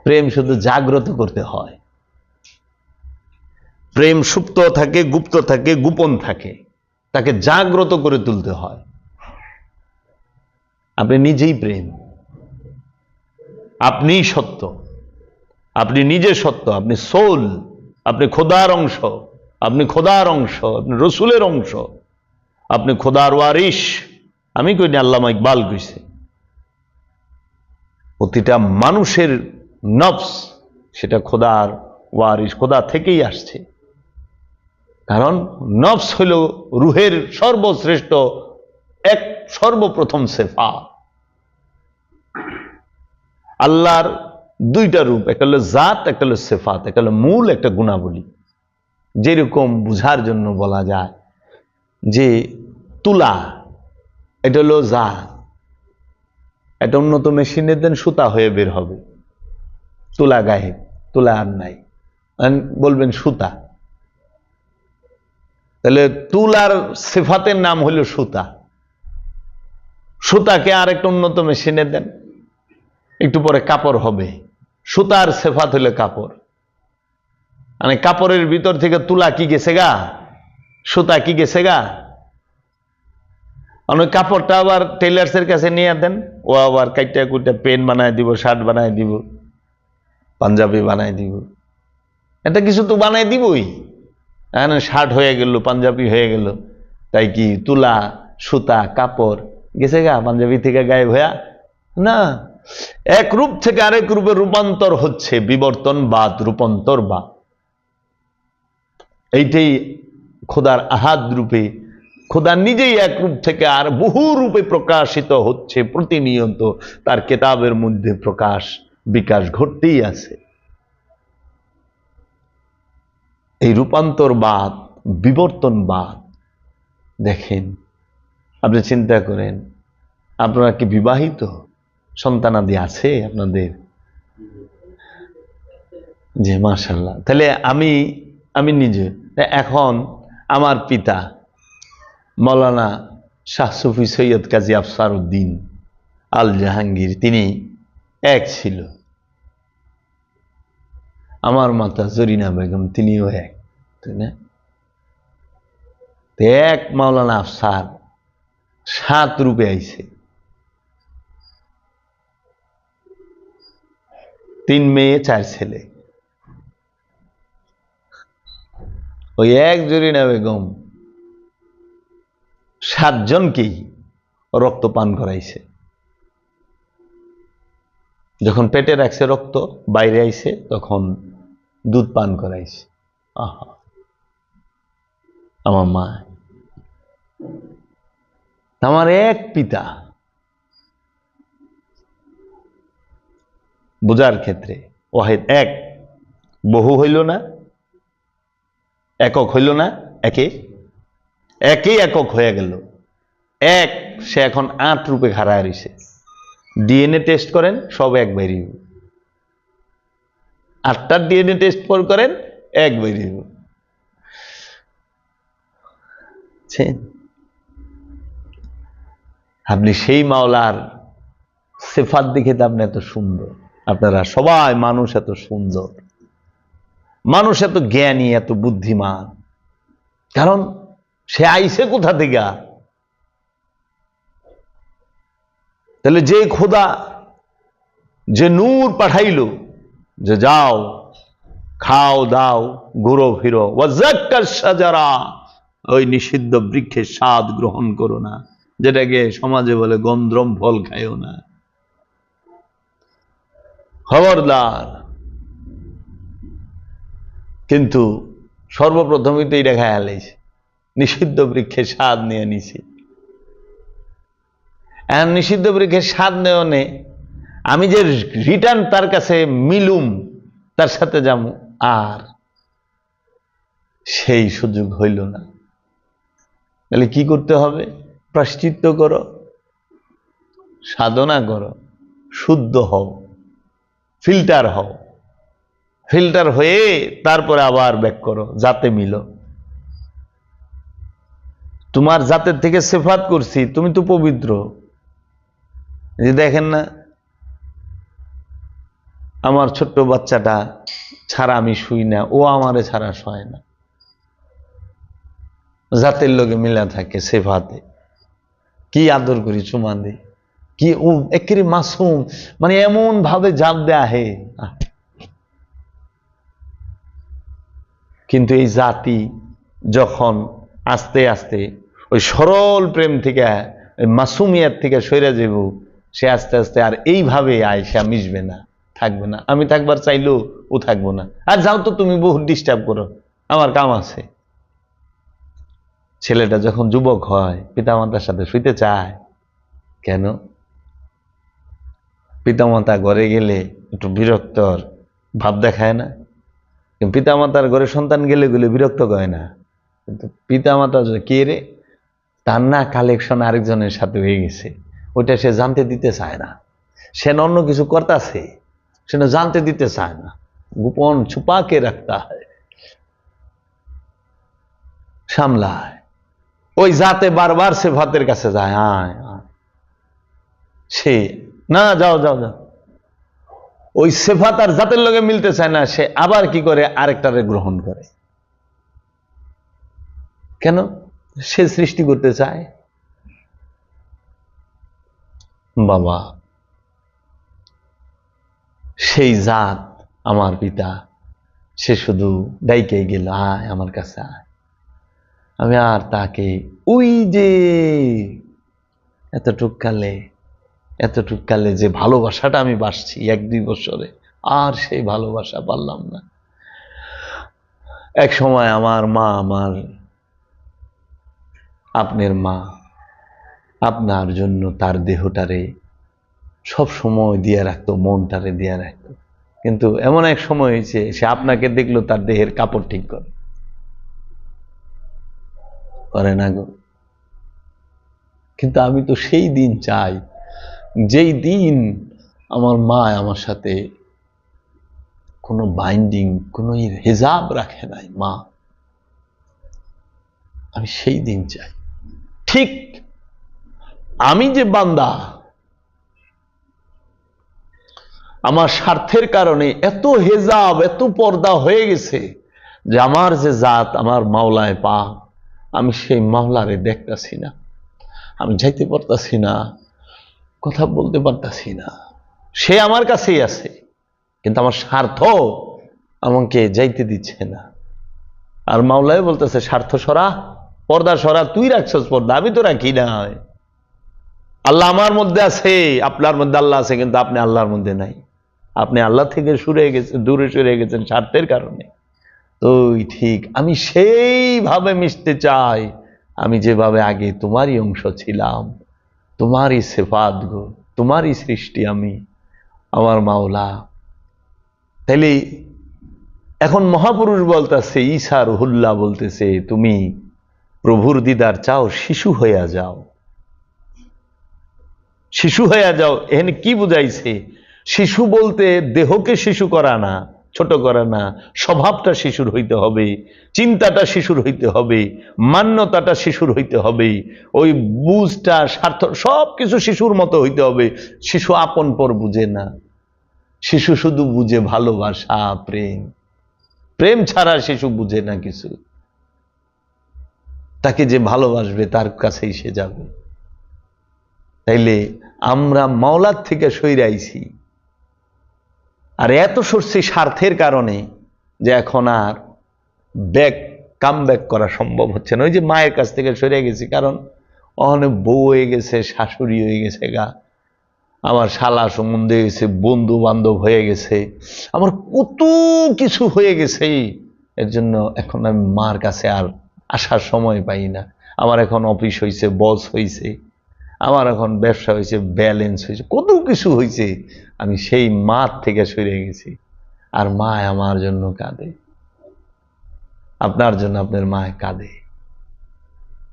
প্রেম শুধু জাগ্রত করতে হয়। প্রেম সুপ্ত থাকে, গুপ্ত থাকে, গোপন থাকে, তাকে জাগ্রত করে তুলতে হয়। আপনি নিজেই প্রেম, আপনিই সত্য, আপনি নিজে সত্য, আপনি সোল, আপনি খোদার অংশ, আপনি খোদার অংশ, আপনি রসুলের অংশ, আপনি খোদার ওয়ারিস। আমি কইনি, আল্লামা ইকবাল কইছে। প্রতিটা মানুষের নফস সেটা খোদার ওয়ারিস, খোদা থেকেই আসছে। কারণ নফস হইল রুহের সর্বশ্রেষ্ঠ, এক সর্বপ্রথম সেফা। আল্লাহর দুইটা রূপ, একটা হলো জাত, একটা হলো সেফাত, একটা হলো মূল, একটা গুণাবলী। যেরকম বুঝার জন্য বলা যায় যে তুলা, এটা হলো জাত, এটা উন্নত মেশিনের দেন সুতা হয়ে বের হবে। তুলা গায়ে, তুলা আর নাই, বলবেন সুতা। তাহলে তুলার সেফাতের নাম হইল সুতা। সুতাকে আর একটা উন্নত মেশিনে দেন, একটু পরে কাপড় হবে। সুতার সেফাত হইল কাপড়। মানে কাপড়ের ভিতর থেকে তুলা কি গেছে গা, সুতা কি গেছে গা। অনেক কাপড়টা আবার টেলার্সের কাছে নিয়ে দেন, ও আবার কাইটা কুইটা পেন বানায় দিব, শার্ট বানায় দিব, পাঞ্জাবি বানায় দিব, এটা কিছু তো বানায় দিবই। এখন শার্ট হয়ে গেল, পাঞ্জাবি হয়ে গেল, তাই কি তুলা, সুতা, কাপড় গেছে গা পাঞ্জাবি থেকে গায়েব হইয়া? না, এক রূপ থেকে আরেক রূপে রূপান্তর হচ্ছে, বিবর্তনবাদ, রূপান্তরবাদ। এইটাই খোদার আহাদ রূপে, খোদা নিজেই এক রূপ থেকে আর বহু রূপে প্রকাশিত হচ্ছে প্রতিনিয়ত। তার কেতাবের মধ্যে প্রকাশ বিকাশ ঘটতেই আছে। এই রূপান্তরবাদ, বিবর্তনবাদ দেখেন, আপনি চিন্তা করেন, আপনারা কি বিবাহিত? সন্তানাদি আছে আপনাদের? জি, মাশাআল্লাহ। তাহলে আমি নিজে, এখন আমার পিতা মৌলানা শাহ সুফি সৈয়দ কাজী আফসার উদ্দিন আল জাহাঙ্গীর, তিনি এক ছিল। আমার মাতা জরিনা বেগম, তিনিও এক, তাই না? এক মাওলানা আফসার 7 রূপে আইছে। 3 মেয়ে 4 ছেলে। ওই এক জরিনা বেগম 7 জনকেই রক্ত পান করাইছে। যখন পেটে রাখছে রক্ত বাইরে আইছে তখন দুধ পান করাইছে। আহা, আমার মা, আমার এক পিতা। বোঝার ক্ষেত্রে ওয়াহিদ, এক, বহু হইল না, একক হইল না, একই একক হয়ে গেল। এক, সে এখন 8 রূপে হারায় রয়েছে। ডিএনএ টেস্ট করেন, সব এক বেরিয়ে। 8টার ডিএনএ টেস্ট করেন, এক বেরিয়ে। আপনি সেই মাওলার সিফাত দেখে তো আপনি এত সুন্দর, আপনারা সবাই মানুষ এত সুন্দর, মানুষ এত জ্ঞানী, এত বুদ্ধিমান। কারণ সে আইছে কোথা থেকে? তাহলে যে খোদা, যে নূর পাঠাইল, যে যাও খাও দাও ঘুরো ফিরো, ওয়াজাক্কার শাজারা, ওই নিষিদ্ধ বৃক্ষের স্বাদ গ্রহণ করো না, যেটাকে সমাজে বলে গন্ধম ফল খাইও না, খবরদার। কিন্তু সর্বপ্রথমই তো এটা খায় আলাইছে, নিষিদ্ধ বৃক্ষের স্বাদ নিয়ে নিছি। এখন নিষিদ্ধ বৃক্ষের স্বাদ নেওয়া, আমি যে রিটার্ন তার কাছে মিলুম, তার সাথে যাবো, আর সেই সুযোগ হইল না। তাহলে কি করতে হবে? প্রায়শ্চিত্ত করো, সাধনা করো, শুদ্ধ হও, ফিল্টার হও, ফিল্টার হয়ে তারপরে আবার ব্যাক করো, যাতে মিলো। তোমার জাতের থেকে সিফাত করছি, তুমি তো পবিত্র। যে দেখেন না, আমার ছোট্ট বাচ্চাটা ছাড়া আমি শুই না, ও আমারে ছাড়া শোয় না, জাতের লোকে মিলা থাকে সিফাতে। কি আদর করি, চুমা দিই, কি ও একেবারে মাসুম, মানে এমন ভাবে জাত দেয়া হে। কিন্তু এই জাতি যখন আস্তে আস্তে ওই সরল প্রেম থেকে, মাসুমিয়াত থেকে সরে যাব, সে আস্তে আস্তে আর এইভাবে আয়সা মিশবে না, থাকবে না। আমি থাকবার চাইলেও ও থাকবো না। আর যাও তো, তুমি বহু ডিস্টার্ব করো, আমার কাম আছে। ছেলেটা যখন যুবক হয়, পিতামাতার সাথে শুইতে চায় কেন? পিতামাতা ঘরে গেলে একটু বিরক্তর ভাব দেখায় না? পিতামাতার ঘরে সন্তান গেলে বিরক্ত করে না, কিন্তু পিতামাতা কে রে, তার না কালেকশন আরেকজনের সাথে হয়ে গেছে, ওইটা সে জানতে দিতে চায় না। সে অন্য কিছু করতেছে, সে জানতে দিতে চায় না, গোপন ছুপাকে রাখতে হয়, সামলায়। ওই জাতে বারবার সে ভাতের কাছে যায়, আয় সে না, যাও যাও যাও। ওই সেফাত আর জাতের লগে মিলতে চায় না, সে আবার কি করে, আরেকটারে গ্রহণ করে। কেন? সে সৃষ্টি করতে চায়। বাবা, সেই জাত আমার পিতা, সে শুধু ডাইকে গেল, আয় আমার কাছে আয়। আমি আর তাকে ওই যে এতটুক কালে যে ভালোবাসাটা আমি বাসছি 1-2 বছরে, আর সেই ভালোবাসা পারলাম না। এক সময় আমার মা, আপনার মা আপনার জন্য তার দেহটারে সব সময় দিয়ে রাখতো, মনটারে দিয়ে রাখতো। কিন্তু এমন এক সময় হয়েছে, সে আপনাকে দেখলো তার দেহের কাপড় ঠিক করে না গো। কিন্তু আমি তো সেই দিন চাই, যেই দিন আমার মা আমার সাথে কোনো বাইন্ডিং, কোনো হিজাব রাখে নাই মা, আমি সেই দিন চাই। ঠিক আমি যে বান্দা, আমার স্বার্থের কারণে এত হেজাব, এত পর্দা হয়ে গেছে যে আমার যে জাত, আমার মাওলায় পাক, আমি সেই মাওলারে দেখতাছি না, আমি যাইতে পারতাছি না, কথা বলতে পারতাছি না। সে আমার কাছেই আছে, কিন্তু আমার স্বার্থ আমাকে যাইতে দিচ্ছে না। আর মাওলাই বলতেছে স্বার্থ সরা, পর্দা সরা, তুই রাখছস পর্দা, আমি তো রাখি না। আল্লাহ আমার মধ্যে আছে, আপনার মধ্যে আল্লাহ আছে, কিন্তু আপনি আল্লাহর মধ্যে নাই। আপনি আল্লাহ থেকে দূরে সরে গেছেন স্বার্থের কারণে। তো ঠিক আমি সেইভাবে মিশতে চাই আমি যেভাবে আগে তোমারই অংশ ছিলাম, তোমারই সিফাত গো, তোমারই সৃষ্টি আমি, আমার মাওলা। তাইলে এখন মহাপুরুষ বলতেছে, ঈসা রুহুল্লাহ বলতেছে, তুমি প্রভুর দিদার চাও, শিশু হইয়া যাও, শিশু হইয়া যাও। এখানে কি বুঝাইছে? শিশু বলতে দেহকে শিশু করা না, ছোট করা না, স্বভাবটা শিশুর হইতে হবে, চিন্তাটা শিশুর হইতে হবে, মান্যতাটা শিশুর হইতে হবে, ওই বুঝটা, স্বার্থ সবকিছু শিশুর মতো হইতে হবে। শিশু আপন পর বুঝে না, শিশু শুধু বুঝে ভালোবাসা, প্রেম। প্রেম ছাড়া শিশু বুঝে না কিছু। তাকে যে ভালোবাসবে তার কাছেই সে যাবে। তাইলে আমরা মাওলার থেকে সইরাইছি, আর এত সরছি স্বার্থের কারণে যে এখন আর কাম ব্যাক করা সম্ভব হচ্ছে না। ওই যে মায়ের কাছ থেকে সরে গেছি, কারণ অনেক বউ হয়ে গেছে, শাশুড়ি হয়ে গেছে গা, আমার শালা সম্বন্ধ হয়ে গেছে, বন্ধু বান্ধব হয়ে গেছে, আমার কত কিছু হয়ে গেছে। এর জন্য এখন আমি মার কাছে আর আসার সময় পাই না। আমার এখন অফিস হয়েছে, বস হয়েছে, আমার এখন ব্যবসা হয়েছে, ব্যালেন্স হয়েছে, কত কিছু হয়েছে। আমি সেই মার থেকে সরে গেছি, আর মা আমার জন্য কাঁদে, আপনার জন্য আপনার মা কাঁদে,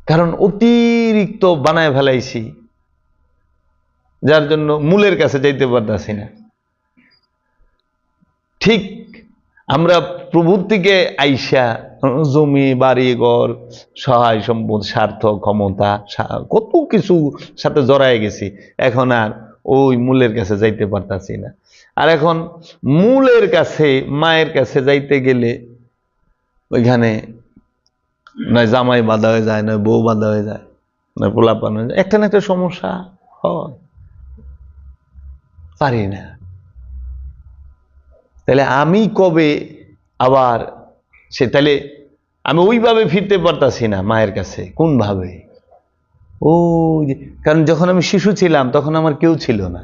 কারণ অতিরিক্ত বানায় ফেলাইছি, যার জন্য মূলের কাছে যাইতে পারতাছি না। ঠিক আমরা প্রভুর থেকে আইসা জমি, বাড়ি, ঘর, সহায় সম্পদ, স্বার্থ, ক্ষমতা, কত কিছু সাথে জড়ায় গেছি, এখন আর ওই মূলের কাছে যাইতে পারতাছি না। আর এখন মূলের কাছে, মায়ের কাছে যাইতে গেলে ওইখানে নয় জামাই বাঁধা হয়ে যায়, নয় বউ বাঁধা হয়ে যায়, নয় পোলাপান হয়ে যায়, একটা না একটা সমস্যা হয়, পারি না। তাহলে আমি কবে আবার তাহলে আমি ওইভাবে ফিরতে পারতাছি না মায়ের কাছে। কোন ভাবে? ও, কারণ যখন আমি শিশু ছিলাম তখন আমার কেউ ছিল না।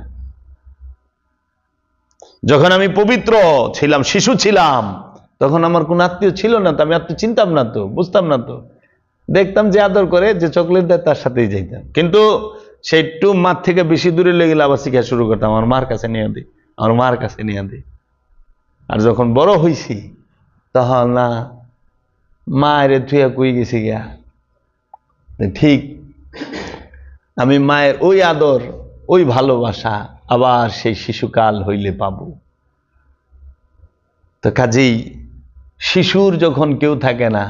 যখন আমি পবিত্র ছিলাম, শিশু ছিলাম, তখন আমার কোন আত্মীয় ছিল না, তো আমি আত্মীয় চিনতাম না, তো বুঝতাম না, তো দেখতাম যে আদর করে, যে চকলেট দেয় তার সাথেই যাইতাম। কিন্তু সে একটু মার থেকে বেশি দূরে লেগে গেলে আবার শিখা শুরু করতাম, আমার মার কাছে নিয়ে দিই, আমার মার কাছে নিয়ে দিই। আর যখন বড় হইছি তখন না, মায়ের থুয়া কই গেছি গিয়া। ঠিক আমি মায়ের ওই আদর, ওই ভালোবাসা আবার সেই শিশুকাল হইলে পাবো। তো কাজেই শিশুর যখন কেউ থাকে না,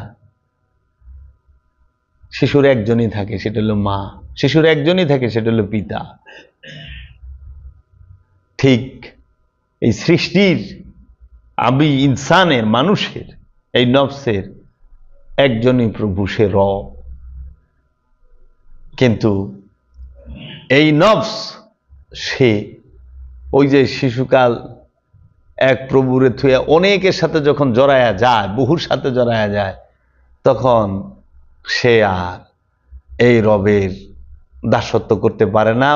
শিশুর একজনই থাকে, সেটা হলো মা। শিশুর একজনই থাকে, সেটা হলো পিতা। ঠিক এই সৃষ্টির, আমি ইনসানের, মানুষের, এই নফসের একজনই প্রভু, সে রব। কিন্তু এই নফস, সে ওই যে শিশুকাল এক প্রভুরে থুয়া অনেকের সাথে যখন জড়ায়া যায়, বহুর সাথে জড়ায়া যায়, তখন সে আর এই রবের দাসত্ব করতে পারে না,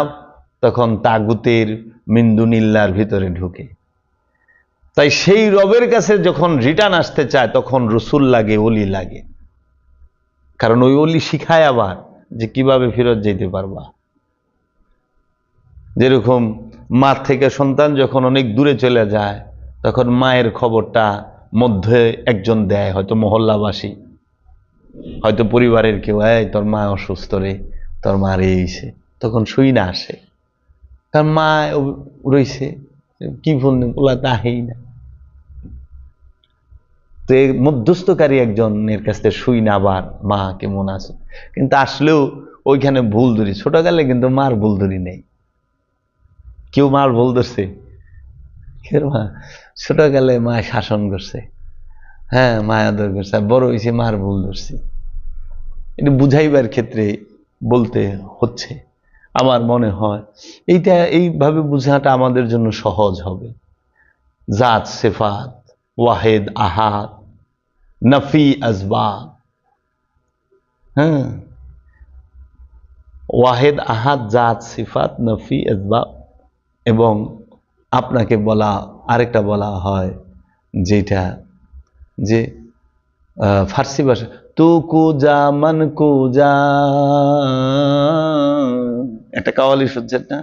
তখন তাগুতের মিন্দুনিল্লার ভিতরে ঢুকে। তাই সেই রবের কাছে যখন রিটার্ন আসতে চায়, তখন রসুল লাগে, ওলি লাগে। কারণ ওই ওলি শিখায় আবার যে কিভাবে ফেরত যেতে পারবা। যেরকম মা থেকে সন্তান যখন অনেক দূরে চলে যায়, তখন মায়ের খবরটা মধ্যে একজন দেয়, হয়তো মহল্লাবাসী, হয়তো পরিবারের কেউ, এই তোর মা অসুস্থ রে, তোর মা রয়েছে, তখন শুই না আসে, কারণ মা রয়েছে, কি ফোন বলা তাহেই না। তো এই মধ্যস্থকারী একজনের কাছ থেকে শুই না আবার মা কেমন আছে, কিন্তু আসলেও ওইখানে ভুল ধরি। ছোটকালে কিন্তু মার ভুল ধরি নেই। কেউ মার ভুল ধরছে? ছোটকালে মা শাসন করছে, হ্যাঁ, মায়া আদর করছে, বড় হয়েছে মার ভুল ধরছি। এটা বুঝাইবার ক্ষেত্রে বলতে হচ্ছে। আমার মনে হয় এইটা, এইভাবে বুঝাটা আমাদের জন্য সহজ হবে। জাত সিফাত, ওয়াহেদ আহাদ, নফি আসবাব। হ্যাঁ, ওয়াহেদ আহাদ, জাত সিফাত, নফি আসবাব। এবং আপনাকে বলা আরেকটা বলা হয় যেটা যে ফার্সি ভাষা, তু কুজা মান কুজা, একটা কাওয়ালি শুনছেন না,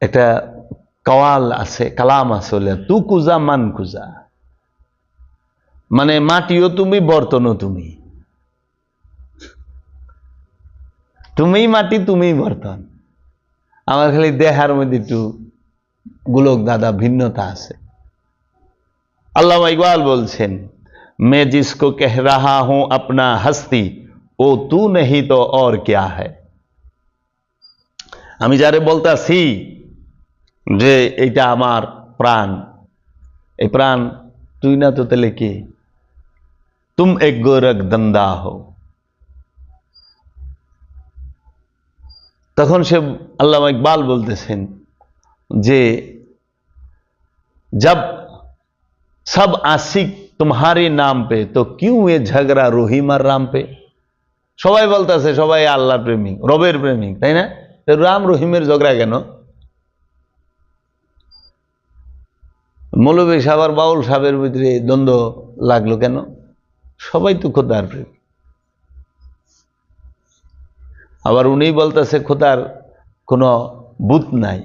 একটা কাওয়াল আছে, কালাম আছে, তু কুজা মান কুজা, মানে মাটিও তুমি, বর্তনও তুমি, তুমিই মাটি তুমিই বর্তন। আমার খালি দেহার মধ্যে একটু গোলক দাদা ভিন্নতা আছে। আল্লামা ইকবাল বলছেন, मैं जिसको कह रहा हूं अपना हस्ती ও তু नहीं तो और क्या है। আমি যারে বলতাছি যে এইটা আমার প্রাণ, এই প্রাণ তুই না তো তাহলে কি, তুম এক গোরখ দন্দা হো। তখন সে আল্লামা ইকবাল বলতেছেন যে जब सब आशिक तुम्हारे नाम पे तो क्यों ये झगड़ा রহিমার রাম पे। সবাই বলতেছে সবাই আল্লাহর প্রেমিক, রবের প্রেমিক, তাই না? রাম রহিমের ঝগড়া কেন? মৌলভী সাহেব আর বাউল সাহেবের ভিতরে দ্বন্দ্ব লাগলো কেন? সবাই তো খোদার প্রেমিক। আবার উনি বলতেছে খোদার কোনো বুত নাই,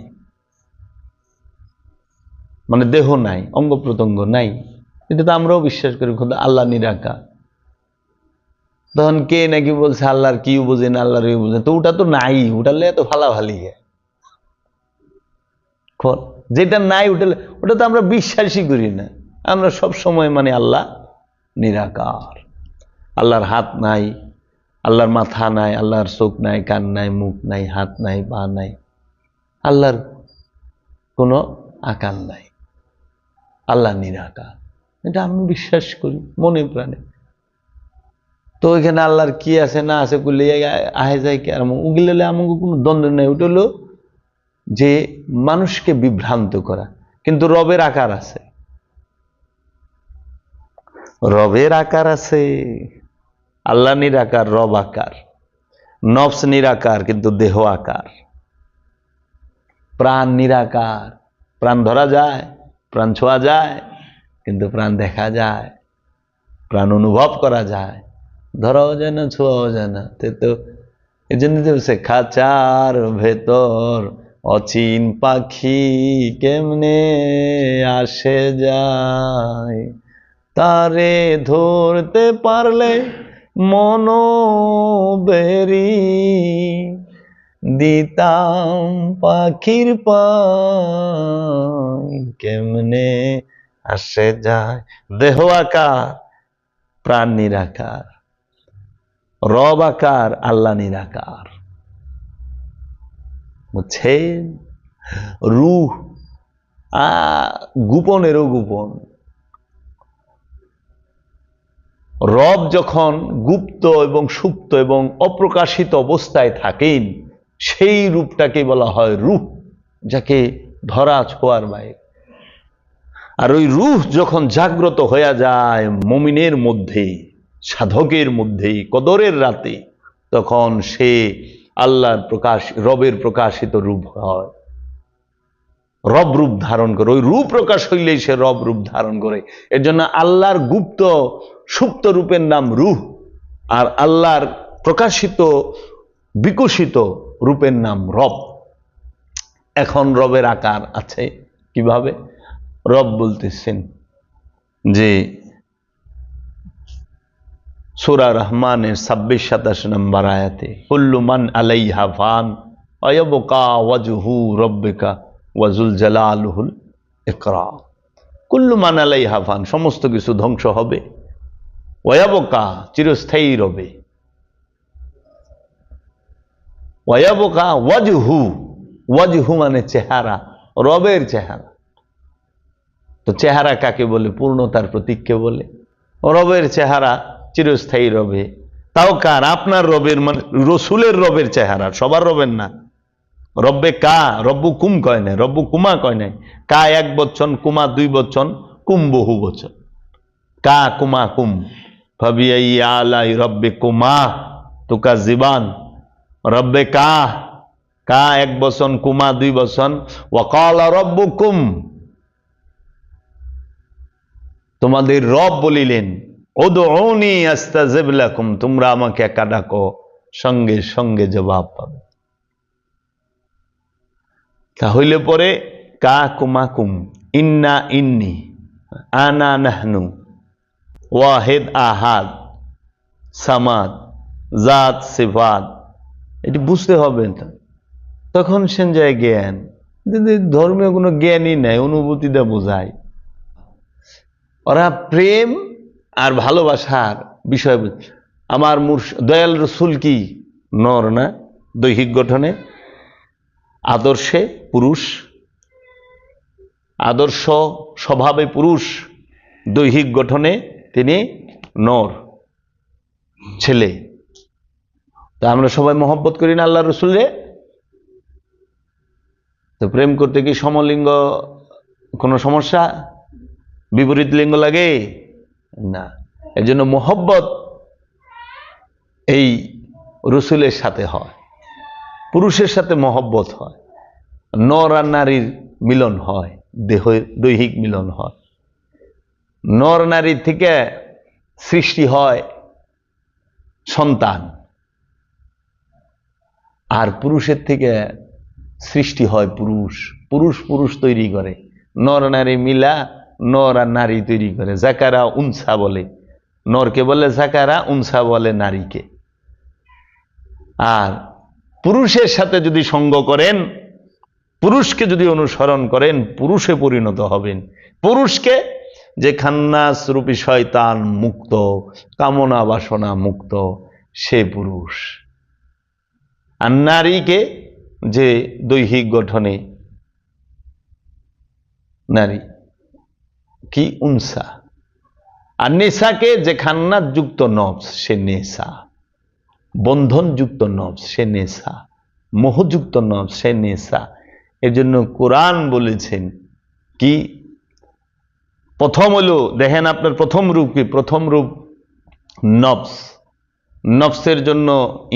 মানে দেহ নাই, অঙ্গ প্রত্যঙ্গ নাই। এটা তো আমরাও বিশ্বাস করি, খোদা আল্লাহ নিরাকার। তখন কে নাকি বলছে আল্লাহর কি বুঝেন, আল্লাহর বুঝেন, তো ওটা তো নাই, ওটালে এত ফালাফালি। যেটা নাই ওটা তো আমরা বিশ্বাসই করি না। আমরা সব সময় মানে আল্লাহ নিরাকার, আল্লাহর হাত নাই, আল্লাহর মাথা নাই, আল্লাহর চোখ নাই, কান নাই, মুখ নাই, হাত নাই, পা নাই, আল্লাহর কোনো আকার নাই, আল্লাহ নিরাকার। এটা আমি বিশ্বাস করি মনে প্রাণে। তো ওইখানে আল্লাহর কি আছে না আছে করলে আহে যায় কি, আর ওগুলো আমাকে কোনো দ্বন্দ্ব নেই। ওটা হলো যে মানুষকে বিভ্রান্ত করা। কিন্তু রবের আকার আছে, রবের আকার আছে, আল্লাহ নিরাকার, রব আকার। নফস নিরাকার কিন্তু দেহ আকার। প্রাণ নিরাকার, প্রাণ ধরা যায়, প্রাণ ছোঁয়া যায়, কিন্তু প্রাণ দেখা যায়, প্রাণ অনুভব করা যায়, ধরাও যায় না, ছোঁয়াও যায় না। তো এই জন্য বলছে খাঁচার ভেতর অচিন পাখি কেমনে আসে যায়, তারে ধরতে পারলে মনো বেরি দিতাম পাখির পায় কেমনে আসে যায়। দেহ আকার, প্রাণ নিরাকার, রব আকার, আল্লাহ নিরাকার। বুঝছেন? রূহ গোপনেরও গোপন। রব যখন গুপ্ত এবং সুপ্ত এবং অপ্রকাশিত অবস্থায় থাকেন, সেই রূপটাকে বলা হয় রূহ, যাকে ধরা ছোঁয়ার বাইরে। আর ওই রূহ যখন জাগ্রত হয়ে যায় মুমিনের মধ্যে, সাধকের মধ্যে, কদরের রাতে, তখন সে আল্লাহর প্রকাশ, রবের প্রকাশিত রূপ হয়, রব রূপ ধারণ করে। ওই রূপ প্রকাশ হইলেই সে রব রূপ ধারণ করে। এর জন্য আল্লাহর গুপ্ত সুপ্ত রূপের নাম রূহ, আর আল্লাহর প্রকাশিত বিকশিত রূপের নাম রব। এখন রবের আকার আছে কিভাবে? রব বলতেছেন যে সূরা রহমানের 26-27 নম্বর আয়াতে, কুল্লু মান আলাইহা ফান ওয়া ইয়াবকা ওয়াজহু রাব্বিকা ওয়া যুল জালালুল ইকরাম। কুল্লু মান আলাইহা ফান, সমস্ত কিছু ধ্বংস হবে, ওয়া ইয়াবকা, চিরস্থায়ী রবে, ওয়া ইয়াবকা ওয়াজহু, ওয়াজহু মানে চেহারা, রবের চেহারা। তো চেহারা কাকে বলে? পূর্ণতার প্রতীককে বলে। রবের চেহারা চিরস্থায়ী রবে। তাও কার? আপনার রবের, মানে রসুলের রবের চেহারা, সবার রবের না। রব্বে কা, রব্বু কুম কয় নাই, রব্বু কুমা কয় নাই। কা এক বচন, কুমা দুই বচন, কুম বহু বচন। কা কুমা কুম, ফাবিআই আলাই রব্বে কুমা তুকাজ্জিবান। রব্বে কা, কা এক বচন, কুমা দুই বচন। ওয়াকালা রব্বুকুম, তোমাদের রব বলিলেন, উদউনি আস্তাজিব লাকুম, তোমরা আমাকে একা ডাকো, সঙ্গে সঙ্গে জবাব পাবে। তাহলে পরে কা কুমা কুম, ইন্না ইন্নি, আনা নাহনু, ওয়াহিদ আহাদ, সামাদ, জাত সিফাত, এটি বুঝতে হবে। তখন সেন যায় জ্ঞান। ধর্মীয় কোনো জ্ঞানই নাই, অনুভূতিটা বোঝায়। ওরা প্রেম আর ভালোবাসার বিষয়। আমার দয়াল রসুল কি নর না? দৈহিক গঠনে, আদর্শে পুরুষ, আদর্শ স্বভাবে পুরুষ, দৈহিক গঠনে তিনি নর, ছেলে। তা আমরা সবাই মহব্বত করি না আল্লাহ রসুলরে? তো প্রেম করতে কি সমলিঙ্গ কোনো সমস্যা, বিপরীত লিঙ্গ লাগে না? এর জন্য মহব্বত এই রসুলের সাথে হয়, পুরুষের সাথে মহব্বত হয়, নর আর নারীর মিলন হয়, দৈহিক মিলন হয়। নর নারীর থেকে সৃষ্টি হয় সন্তান, আর পুরুষের থেকে সৃষ্টি হয় পুরুষ। পুরুষ পুরুষ তৈরি করে, নর নারী মিলা নর আর নারী তৈরি করে। জাকারা উনসা বলে, নরকে বলে জাকারা, উনসা বলে নারীকে। আর পুরুষের সাথে যদি সঙ্গ করেন, পুরুষকে যদি অনুসরণ করেন, পুরুষে পরিণত হবেন। পুরুষকে যে খান্নাস রূপী শয়তান মুক্ত, কামনা বাসনা মুক্ত, সে পুরুষ। আর নারীকে যে দৈহিক গঠনে নারী কি উনসা। আর নেশাকে যে খান্নাত যুক্ত নফস, সে নেশা। বন্ধন যুক্ত নফস, সে নেশা। মোহযুক্ত নফস, সে নেশা। এর জন্য কোরআন বলেছেন কি, প্রথম হলো দেখেন আপনার প্রথম রূপ কি? প্রথম রূপ নফস। নফসের জন্য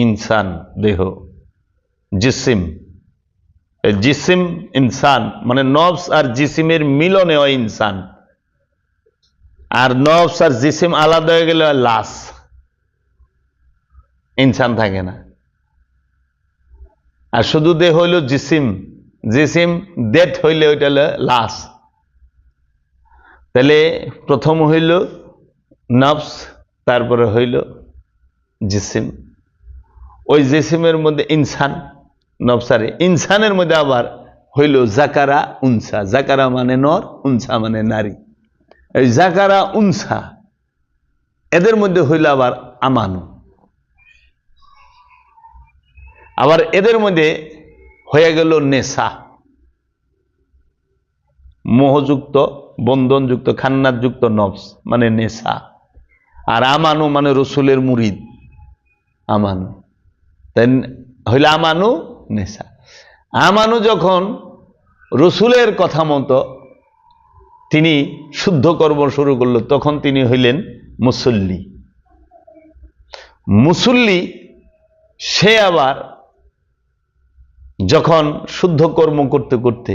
ইনসান, দেহ, জিসিম। জিসিম ইনসান মানে নফস আর জিসিমের মিলনে হয় ইনসান। আর নফস আর জিসিম আলাদা হয়ে গেলে লাশ, ইনসান থাকে না। আর শুধু দেহ হইল জিসিম, জিসিম ডেথ হইলে ওইটা হলো লাশ। তাহলে প্রথম হইল নফস, তারপরে হইল জিসিম। ওই জিসিমের মধ্যে ইনসান, নফসারে ইনসানের মধ্যে আবার হইল জাকারা উনসা। জাকারা মানে নর, উনসা মানে নারী। এই জাকারা উনসা এদের মধ্যে হইল আবার আমানু। আবার এদের মধ্যে হয়ে গেল নেশা, মোহযুক্ত, বন্ধনযুক্ত, খান্নাতযুক্ত নফস মানে নেশা। আর আমানু মানে রসুলের মুরিদ, আমানু। তাই হইল আমানু নেশা। আমানু যখন রসুলের কথা মতো তিনি শুদ্ধ কর্ম শুরু করলো, তখন তিনি হইলেন মুসল্লি। মুসল্লি সে আবার যখন শুদ্ধ কর্ম করতে করতে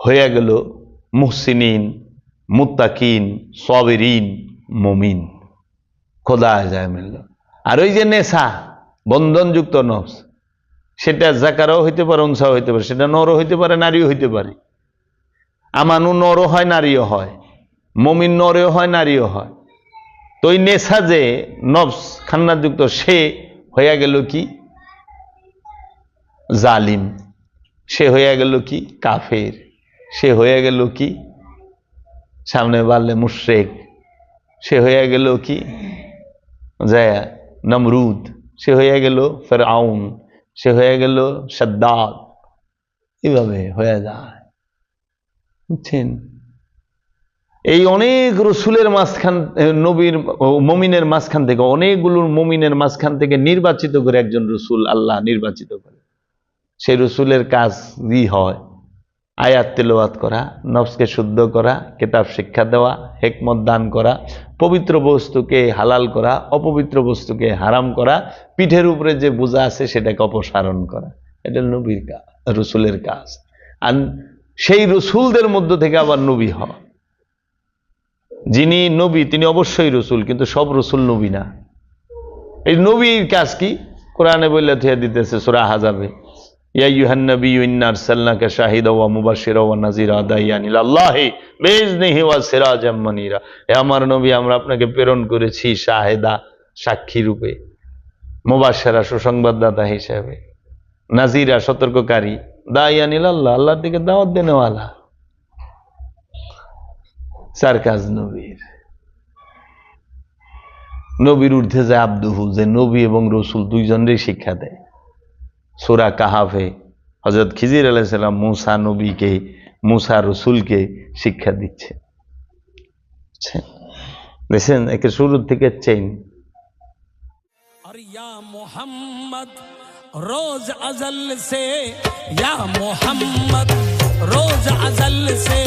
হয়ে গেল মুহসিনিন, মুত্তাকিন, সাবিরিন, মুমিন, খোদা যায় মিলল। আর ওই যে নেশা, বন্ধনযুক্ত নফস, সেটা জাকারাও হইতে পারে, উনসাও হইতে পারে, সেটা নরও হইতে পারে, নারীও হইতে পারে। আমানু নরও হয়, নারীও হয়, মুমিন নরেও হয়, নারীও হয়। তো ওই নেশা যে নফস খান্নাতযুক্ত, সে হইয়া গেল কি জালিম, সে হইয়া গেল কি কাফের, সে হইয়া গেল কি সামনে বাড়লে মুশরিক, সে হইয়া গেল কি যায় নমরুদ, সে হইয়া গেল ফিরআউন, সে হয়ে গেল সাদ্দাদ। এভাবে হয়ে যায়, বুঝছেন? এই অনেক রসুলের মাঝখান, নবীর মুমিনের মাঝখান থেকে, অনেকগুলোর মুমিনের মাঝখান থেকে নির্বাচিত করে একজন রসুল আল্লাহ নির্বাচিত করে। সেই রসুলের কাজই হয় আয়াত তেলাওয়াত করা, নফসকে শুদ্ধ করা, কিতাব শিক্ষা দেওয়া, হিকমত দান করা, পবিত্র বস্তুকে হালাল করা, অপবিত্র বস্তুকে হারাম করা, পিঠের উপরে যে বোঝা আছে সেটাকে অপসারণ করা। এটা নবীর কাজ, রসুলের কাজ। আর সেই রসুলদের মধ্য থেকে আবার নবী হয়। যিনি নবী তিনি অবশ্যই রসুল, কিন্তু সব রসুল নবী না। এই নবীর কাজ কি? কোরআনে বলে থিয়া দিতেছে সূরা আহজাবে, ইয়া আইয়ুহান নাবিয়্যু ইন্না আরসালনাকা শাহিদাও ওয়া মুবাশশিরাও ওয়া নাযীরা দাইয়ান ইলাল্লাহি বিইজনিহি ওয়া সিরাজাম মুনীরা। হে আমার নবী, আমরা আপনাকে প্রেরণ করেছি শাহেদা, সাক্ষী রূপে, মুবাশশিরা, সুসংবাদদাতা হিসেবে, নাযীরা, সতর্ককারী, দাইয়ান ইলাল্লাহ, আল্লাহর দিকে দাওয়াত দেনেওয়ালা। চার কাজ নবীর। নবীর ঊর্ধ্বে যায় আব্দুহু, যে নবী এবং রসুল দুইজনেরই শিক্ষা দেয়। সূরা কাহাফে হযরত খিজির আলাইহিস সালাম মূসা নবীকে, মূসা রসুলকে শিক্ষা দিচ্ছে। দেখছেন, একে শুরু থেকে চেইন। और या मोहम्मद रोज अजल से, या मोहम्मद रोज अजल से